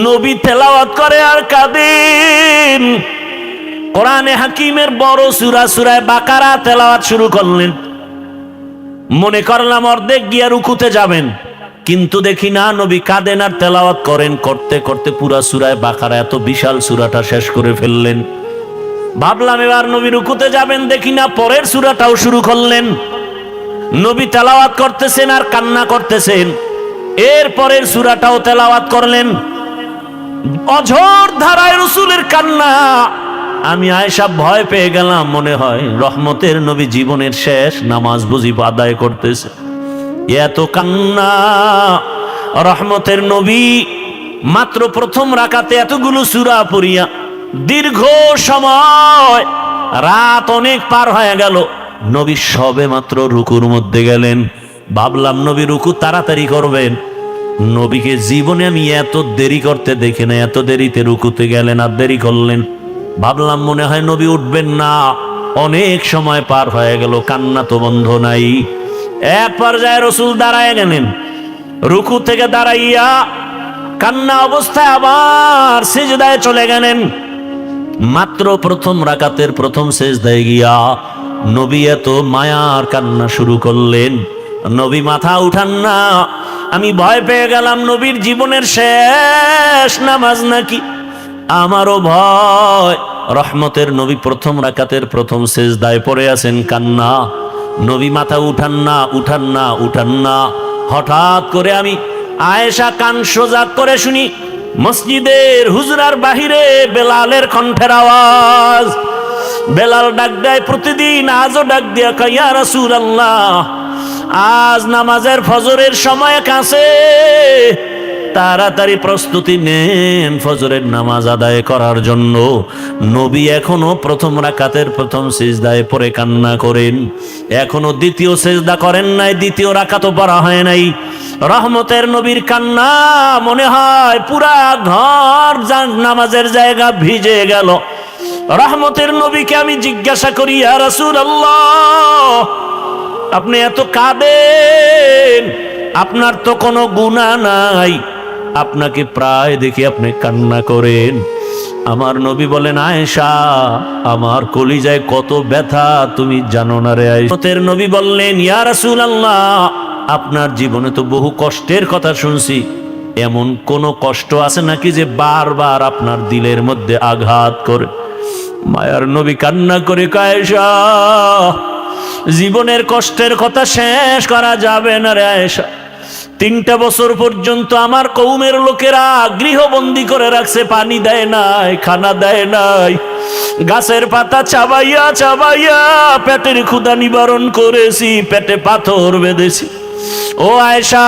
নবী তেলাওয়াত করে আর কাঁদেন। কোরআনে হাকিমের বড় সূরা সূরা বাকারা তেলাওয়াত শুরু করলেন। মনে করলাম অর্ধেক গিয়া রুকুতে যাবেন, কিন্তু দেখি না, নবী কাঁদেন আর তেলাওয়াত করেন। করতে করতে পুরা সূরা বাকারা, এত বিশাল সূরাটা শেষ করে ফেললেন। ভাবলাম এবার নবী রুকুতে যাবেন, দেখি না, পরের সূরাটাও শুরু করলেন। নবী তেলাওয়াত করতেছেন আর কান্না করতেছেন। এর পরের সূরাটাও তেলাওয়াত করলেন। অঝোর ধারায় রাসূলের কান্না। আমি আয়েশা ভয় পেয়ে গেলাম, মনে হয় রহমতের নবী জীবনের শেষ নামাজ বুঝি আদায় করতেছে। এত কান্না। রহমতের নবী মাত্র প্রথম রাকাতে এতগুলো সূরা পড়িয়া দীর্ঘ সময়, রাত অনেক পার হয়ে গেল, নবী সবে মাত্র রুকুর মধ্যে গেলেন। ভাবলাম নবী রুকু তাড়াতাড়ি করবেন। নবীকে জীবনে আমি এত দেরি করতে দেখি না, এত দেরিতে রুকুতে গেলেন আর দেরি করলেন। ভাবলাম মনে হয় নবী উঠবেন না। অনেক সময় পার হয়ে গেল, কান্না তো বন্ধ নাই। এক পর্যায়ে রাসূল দাঁড়ায় গেলেন। রুকু থেকে দাঁড়াইয়া কান্না অবস্থায় আবার সিজদায় চলে গেলেন। মাত্র প্রথম রাকাতের প্রথম সিজদায় গিয়া নবী এত মায়ার কান্না শুরু করলেন। নবী মাথা উঠান না। আমি ভয় পেয়ে গেলাম, নবীর জীবনের শেষ নামাজ নাকি। আমারও ভয়। রহমতের নবী প্রথম রাকাতের প্রথম সিজদায় পড়ে আছেন, কান্না। নবী মাথা উঠান না, উঠান না, উঠান না। হঠাৎ করে আমি আয়েশা কান সোজা করে শুনি মসজিদের হুজরার বাহিরে বেলালের কণ্ঠের আওয়াজ। বেলাল ডাক দেয় প্রতিদিন, আজও ডাক দিয়া কয়, ইয়া রাসূলুল্লাহ, আজ নামাজের ফজরের সময় কাছে, তাড়াতাড়ি প্রস্তুতি নেন ফজরের নামাজ আদায় করার জন্য। নবী এখনো প্রথম রাকাতের প্রথম সিজদায় পড়ে কান্না করেন। এখনো দ্বিতীয় সিজদা করেন নাই, দ্বিতীয় রাকাতও পড়া হয় নাই। রহমতের নবীর কান্না, মনে হয় পুরা ঘর নামাজের জায়গা ভিজে গেল। রহমতের নবীকে আমি জিজ্ঞাসা করি, ইয়া রাসূলুল্লাহ, আপনি এত কাঁদেন, আপনার তো কোনো গুনাহ নাই, আপনাকে প্রায় দেখি আপনি কান্না করেন। আমার নবী বলেন, আয়েশা, আমার কলিজায় কত ব্যথা তুমি জানো না রে আয়েশা। রহমতের নবী বললেন, ইয়া রাসূলুল্লাহ, আপনার জীবনে তো বহু কষ্টের কথা শুনছি, এমন কোন কষ্ট আছে নাকি যে বারবার আপনার দিলের মধ্যে আঘাত করে? মায়ার নবী কান্না করে কয়, আয়েশা, জীবনের কষ্টের কথা শেষ করা যাবে না রে আয়েশা। 3টা বছর পর্যন্ত আমার কওমের লোকেরা গৃহবন্দী করে রাখছে, পানি দেয় নাই, খানা দেয় নাই, গাছের পাতা চাবাইয়া চাবাইয়া পেটের ক্ষুধা নিবারণ করেছি, পেটে পাথর বেঁধেছি। ও আয়েশা,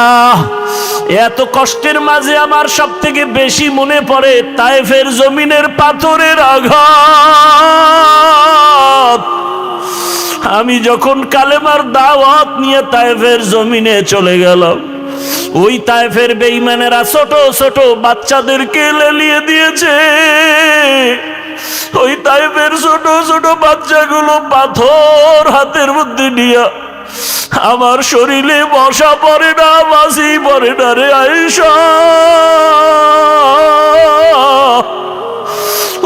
এত কষ্টের মাঝে আমার সব থেকে বেশি মনে পড়ে তায়েফের জমিনের পাথরের আঘাত। আমি যখন কালেমার দাওয়াত নিয়ে তায়েফের জমিনে চলে গেলাম, ওই তায়েফের বেঈমানেরা ছোট ছোট বাচ্চাদেরকে লেলিয়ে দিয়েছে। ওই তায়েফের ছোট ছোট বাচ্চাগুলো পাথর হাতের মধ্যে নিয়ে আমার শরীরে বসা পড়ে না, বাসি পড়ে না রে আয়েশা।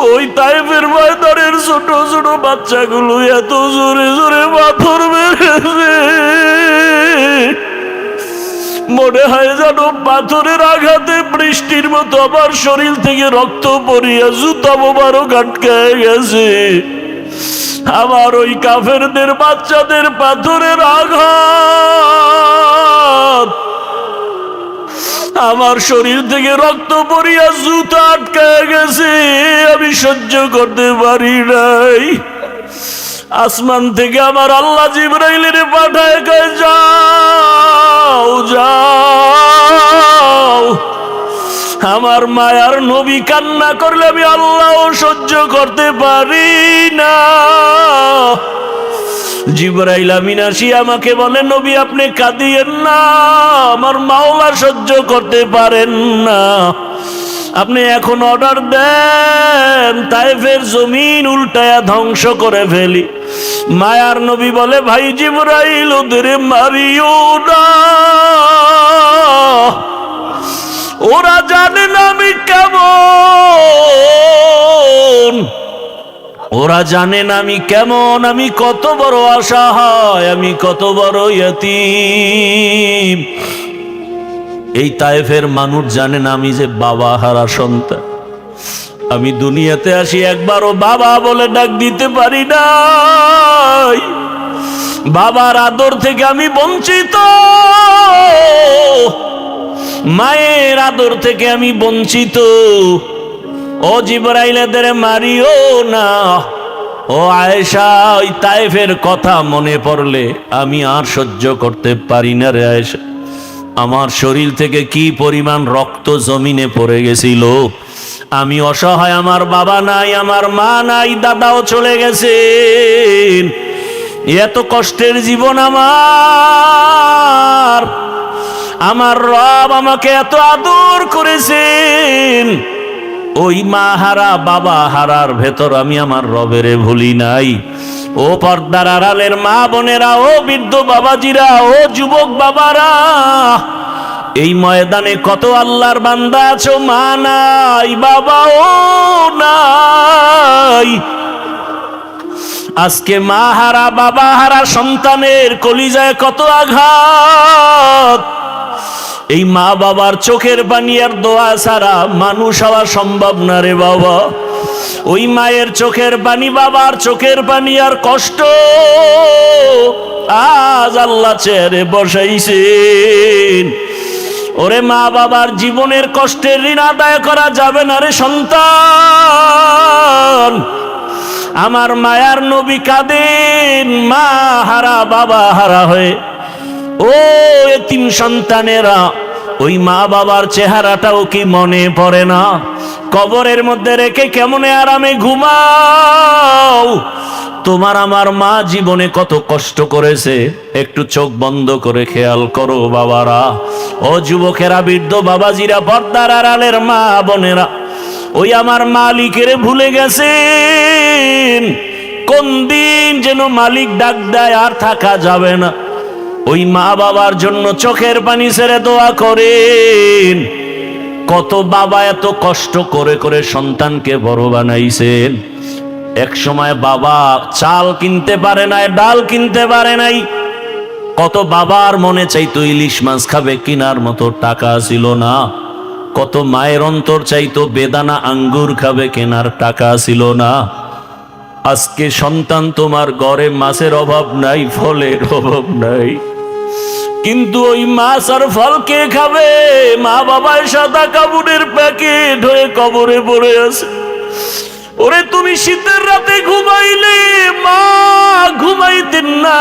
ওই তায়েফের ময়দানের ছোট ছোট বাচ্চাগুলো এত জোরে জোরে পাথর মেরেছে, মনে হয় যেন পাথরের আঘাতে বৃষ্টির মতো আমার শরীর থেকে রক্ত পড়িয়া জুতা মোবারক আটকায় গেছে। আমার ওই কাফেরদের বাচ্চাদের পাথরের আঘাত আমার শরীর থেকে রক্ত পড়িয়া জুতা আটকায় গেছে, আমি সহ্য করতে পারি নাই। আসমান থেকে আমার আল্লাহ জিবরাইলের পাঠায় কয়, যাও যাও। আমার মায়ার নবী কান্না করলে আমি আল্লাহ সহ্য করতে পারি না। জিবরাইল আমিন আসি আমাকে বলে, নবী আপনি কাঁদিয়েন না, আমার মাওলা সহ্য করতে পারেন না, আপনি এখন অর্ডার দেন তায়েফের জমিন উল্টায়া ধ্বংস করে ফেলি। মায়ার নবী বলে, ভাই জিবরাইল ওদের মারিও না, ওরা জানে না আমি কেমন, ওরা জানে না আমি কেমন, আমি কত বড় অসহায়, আমি কত বড় ইয়তীম। এই তায়েফের মানুষ জানে না আমি যে বাবা হারা সন্তান। আমি দুনিয়াতে আসি একবারও বাবা বলে ডাক দিতে পারি নাই, বাবার আদর থেকে আমি বঞ্চিত, মায়ের আদর থেকে আমি বঞ্চিত। ও জিবরাইল এদের মারিও না। ও আয়েশা, ওই তায়েফের কথা মনে পড়লে আমি আর সহ্য করতে পারি না রে আয়েশা। আমার শরীর থেকে কি পরিমাণ রক্ত জমিনে পড়ে গেছিল। আমি অসহায়, আমার বাবা নাই, আমার মা নাই, দাদাও চলে গেছেন। এত কষ্টের জীবন আমার রব আমাকে এত আদর করেছেন। ওই মা হারা বাবা হারার ভেতর আমি আমার রবেরে ভুলি নাই। ও পর্দার আড়ালের মা বোনেরা, ও বৃদ্ধ বাবাজিরা, ও যুবক বাবারা, এই ময়দানে কত আল্লাহর বান্দা আছো, মা নাই, বাবাও নাই। আজকে মা হারা বাবা হারা সন্তানের কলিজায় কত আঘাত। এই মা বাবার চোখের পানি আর দোয়া ছাড়া মানুষ হওয়া সম্ভব না রে বাবা। ওই মায়ের চোখের পানি, বাবার চোখের পানি আর কষ্ট আজ আল্লাহ চেয়ারে বসাইছেন। ওরে মা বাবার জীবনের কষ্টের ঋণ আদায় করা যাবে না রে সন্তান। আমার মায়ার নবী কাঁদেন মা হারা বাবা হারা হয়ে। ও এতিম সন্তানেরা, ওই মা বাবার চেহারাটাও কি মনে পড়ে না? কবরের মধ্যে রেখে কেমনে আরামে ঘুমাও। তোমার আমার মা জীবনে কত কষ্ট করেছে, একটু চোখ বন্ধ করে খেয়াল করো বাবারা। ও যুবকেরা, বৃদ্ধ বাবাজিরা, পর্দার আড়ালের মা বোনেরা, ওই আমার মালিকের ভুলে গেছেন। কোন দিন যেন মালিক ডাক দেয় আর থাকা যাবে না। ওই মা বাবার জন্য চোখের পানি ছেড়ে দোয়া করেন। কত বাবা এত কষ্ট করে করে সন্তানকে বড় বানাইছেন। এক সময় বাবা চাল কিনতে পারে নাই, ডাল কিনতে পারে নাই। কত বাবার মনে চাইতো ইলিশ মাছ খাবে, কিনার মতো টাকা ছিল না। কত মায়ের অন্তর চাইতো বেদানা আঙ্গুর খাবে, কেনার টাকা ছিল না। আজকে সন্তান তোমার ঘরে মাছের অভাব নাই, ফলের অভাব নাই, কিন্তু ওই মাছ আর ফল কে খাবে? মা বাবার সাদা কাপড়ের প্যাকেট হয়ে কবরে পড়ে আছে। ওরে তুমি শীতের রাতে ঘুমাইলে মা ঘুমাইতেন না।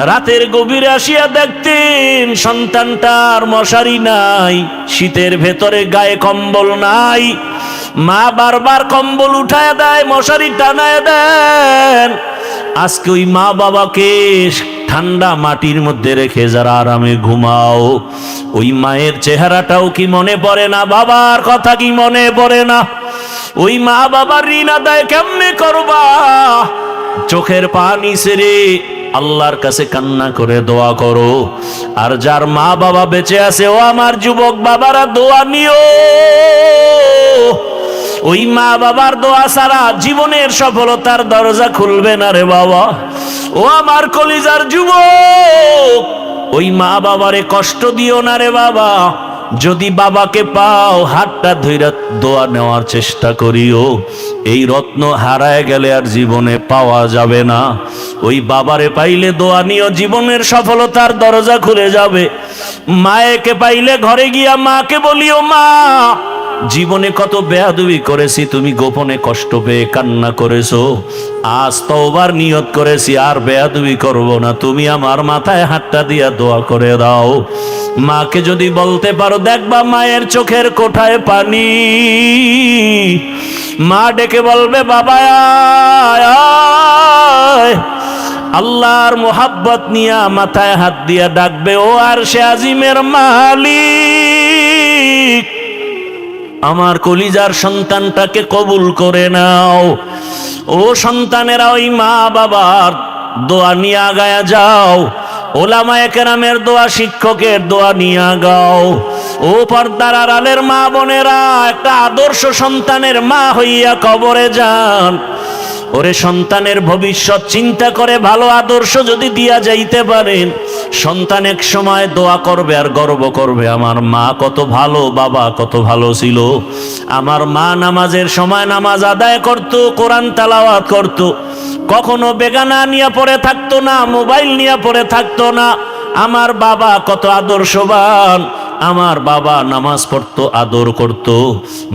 রাতের গভীরে আসিয়া দেখতেন সন্তানটার মশারি নাই, শীতের ভেতরে গায়ে কম্বল নাই। মা বারবার কম্বল উঠায় দেয়, মশারি টানায় দেন। আজকে ওই মা বাবাকে ঠান্ডা মাটির মধ্যে রেখে যারা আরামে ঘুমাও, ওই মায়ের চেহারাটাও কি মনে পড়ে না? বাবার কথা কি মনে পড়ে না? ওই মা বাবার ঋণ আদায় কেমনে করবা? চোখের পানি ছেড়ে আল্লাহর কাছে কান্না করে দোয়া করো। আর যার মা বাবা বেঁচে আছে, ও আমার যুবক বাবারা, দোয়া নিও। ওই মা বাবার দোয়া ছাড়া জীবনের সফলতার দরজা খুলবে না রে বাবা। ও আমার কলিজার যুবক, ওই মা বাবারে কষ্ট দিও না রে বাবা। যদি বাবাকে পাও, হাতটা ধইরা দোয়া নেওয়ার চেষ্টা করিও। এই রত্ন হারায় গেলে আর জীবনে পাওয়া যাবে না। ওই বাবারে পাইলে দোয়া নিও, জীবনের সফলতার দরজা খুলে যাবে। মায়েকে পাইলে ঘরে গিয়া মাকে বলিও, মা জীবনে কত বেয়াদবি করেছি, তুমি গোপনে কষ্ট পেয়ে কান্না করেছো। আজ তওবার নিয়ত করেছি, আর বেয়াদবি করব না, তুমি আমার মাথায় হাতটা দিয়া দোয়া করে দাও। মাকে যদি বলতে পারো, দেখবা মায়ের চোখের কোঠায় পানি। মা ডেকে বলবে, বাবা আয়, আল্লাহর মোহাব্বত নিয়া মাথায় হাত দিয়া ডাকবে, ও আরশে আজিমের মালিক, আমার কলিজার সন্তানটাকে কবুল করে নাও। ও সন্তানেরা, ওই মা বাবার দোয়া নিয়ে আগায়া যাও, ওলামায়ে কেরামের দোয়া, শিক্ষকের দোয়া নিয়ে আগাও। ও পর্দার আড়ালের মা বোনেরা, একটা আদর্শ সন্তানের মা হইয়া কবরে যান। ওরে সন্তানের ভবিষ্যৎ চিন্তা করে ভালো আদর্শ যদি দিয়া যাইতে পারেন, সন্তান এক সময় দোয়া করবে আর গর্ব করবে, আমার মা কত ভালো, বাবা কত ভালো ছিল। আমার মা নামাজের সময় নামাজ আদায় করত, কোরআন তেলাওয়াত করত, কখনো বেগানা নিয়ে পড়ে থাকতো না, মোবাইল নিয়ে পড়ে থাকতো না। আমার বাবা কত আদর্শবান, আমার বাবা নামাজ পড়তো, আদর করত,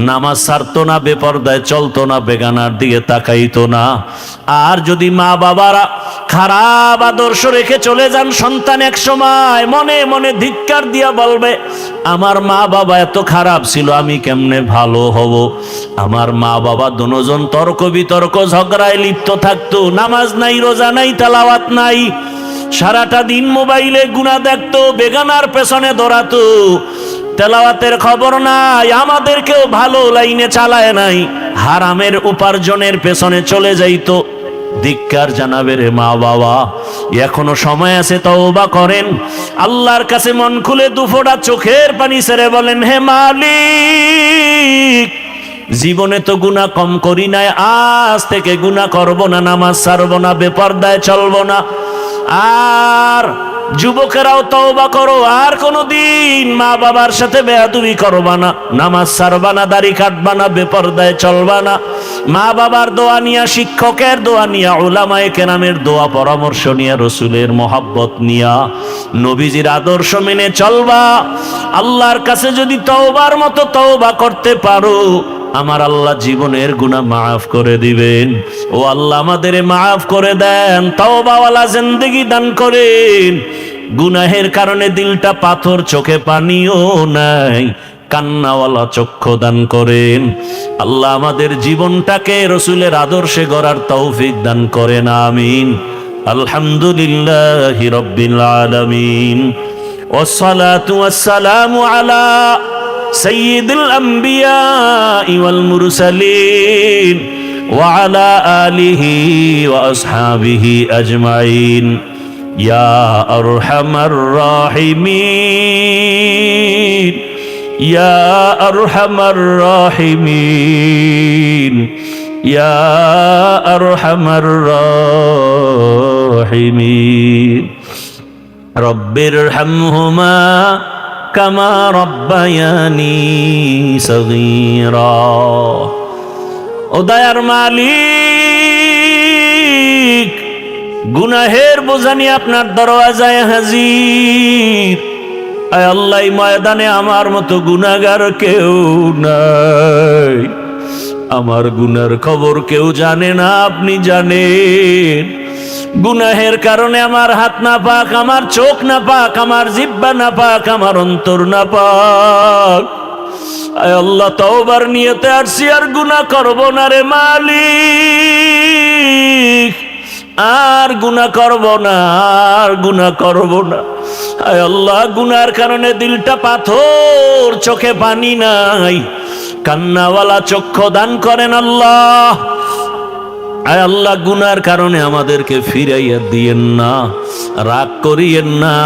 নামাজ ছাড়তো না, বেপরদায় চলতো না, বেগানার দিকে তাকাইতো না। আর যদি মা বাবারা খারাপ আদর্শ রেখে চলে যান, সন্তান এক সময় মনে মনে ধিক্কার দিয়া বলবে, আমার মা বাবা এত খারাপ ছিল, আমি কেমনে ভালো হব। আমার মা বাবা দুজন তর্ক বিতর্ক ঝগড়ায় লিপ্ত থাকতো, নামাজ নাই, রোজা নাই, তেলাওয়াত নাই, সারাটা দিন মোবাইলে গুনাহ দেখতো, বেগানার পেছনে দৌড়াতো, তেলাওয়াতের খবর নাই, আমাদেরকেও ভালো লাইনে চালায় নাই, হারামের উপার্জনের পেছনে চলে যাইতো। ধিক্কার জানাবে রে মা বাবা, এখনো সময় আছে, তওবা করেন, আল্লাহর কাছে মন খুলে দুফোঁটা চোখের পানি ছেড়ে বলেন, হে মালিক, জীবনে তো গুনাহ কম করি নাই, আজ থেকে গুনাহ করব না, নামাজ ছাড়বো না, বেপরদায় চলবো না। আর যুবকেরাও তওবা করো, আর কোনোদিন মা বাবার সাথে বেয়াদবি করবা না, নামাজ ছাড়বা না, দাড়ি কাটবা না, বেপরদায় চলবা না। মা বাবার দোয়া নিয়া, শিক্ষকের দোয়া নিয়া, উলামায়ে কেরামের দোয়া পরামর্শ নিয়া, রসুলের মোহাব্বত নিয়া, নবীজির আদর্শ মেনে চলবা। আল্লাহর কাছে যদি তওবার মতো তওবা করতে পারো, আমার আল্লাহ জীবনের গুনাহ মাফ করে দিবেন। ও আল্লাহ আমাদের মাফ করে দেন, তওবাওয়ালা জিন্দেগি দান করেন। গুনাহের কারণে দিলটা পাথর, চোখে পানিও নাই, কান্নাওয়ালা চক্ষু দান করেন। আল্লাহ আমাদের জীবনটাকে রসুলের আদর্শে গড়ার তৌফিক দান করেন, আমিন। আলহামদুলিল্লাহি রাব্বিল আলামিন, ওয়াসসালাতু ওয়াসসালামু আলা সাইয়্যিদিল আমবিয়াই ওয়াল মুরসালিন ওয়া আলা আলিহি ওয়া আসহাবিহি আজমাইন। ইয়া আরহামার রাহিমিন, ইয়া আরহামার রাহিমিন, ইয়া আরহামার রাহিমিন। রব্বিরহামহুমা কামা রব্বায়ানি সগীরা। ও দয়ার মালিক, গুনাহের বোঝা নিয়ে আপনার দরওয়াজায় হাজির। আয় আল্লাহ, ময়দানে আমার মতো গুনাহগার কেউ নাই, আমার গুনার খবর কেউ জানে না, আপনি জানেন। গুনাহের কারণে আমার হাত না পাক, আমার চোখ না পাক, আমার জিহ্বা না পাক, আমার অন্তর না পাক। আয় আল্লাহ, তওবার নিয়তে আসছি, আর গুনাহ করব না রে মালিক, আর গুনাহ করব না, আর গুনাহ করব না। আয় আল্লাহ, গুনার কারণে দিলটা পাথর, চোখে পানি নাই, কান্নাওয়ালা চক্ষু দান করেন আল্লাহ। আয় আল্লাহ, গুনার কারণে আমাদেরকে ফিরাইয়া দিয়েন না, রাগ করিয়েন না।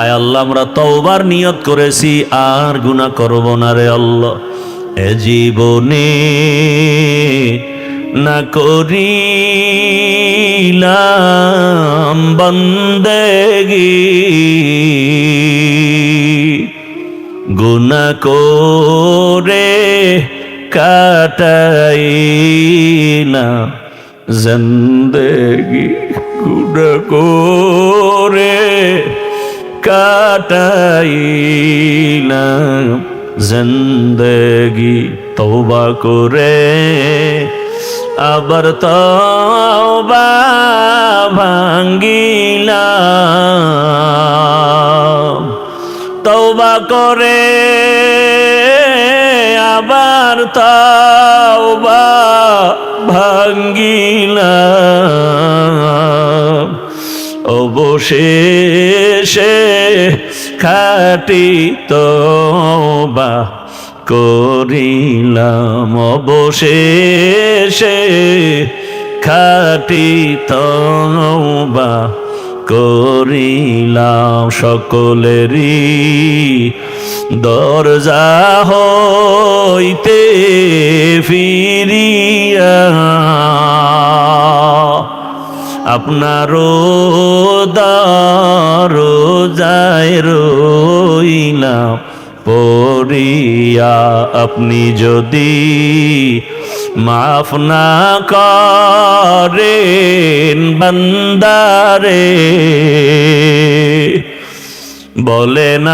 আয় আল্লাহ, আমরা তওবার নিয়ত করেছি, আর গুনাহ করব না রে আল্লাহ। এ জীবনে না করিলাম বন্দেগি, গুনাহ করে কাটাই না জিন্দেগি, গুনাহ করে কাটাই না জিন্দেগি। তওবা করে আবার তওবা ভাঙ্গিলাম, তওবা করে আবার তওবা ভাঙ্গিলাম। অবশেষে খাঁটি তওবা করিলাম, অবশেষে খাঁটি তওবা করিলাম। সকলেরই দরজা হইতে ফিরিয়া আপনারও দরজায় রইলাম পড়িয়া। আপনি যদি মাফ না করেন বান্দারে, বলেন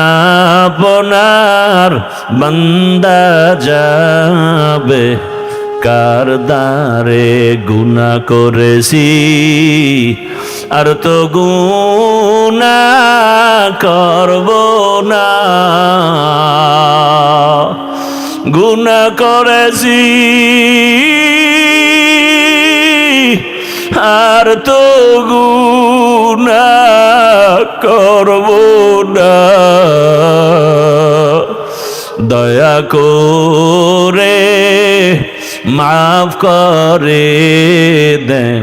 আপনার বান্দা যাবে কার দ্বারে। গুনাহ করেছি আর তো গুনাহ করব না, গুনাহ করেছি আর তো গুনাহ করব না। দয়া করে মাফ করে দেন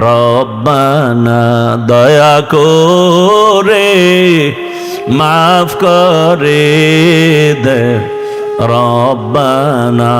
রব্বানা, দয়া করে মাফ করে দেন রব্বানা।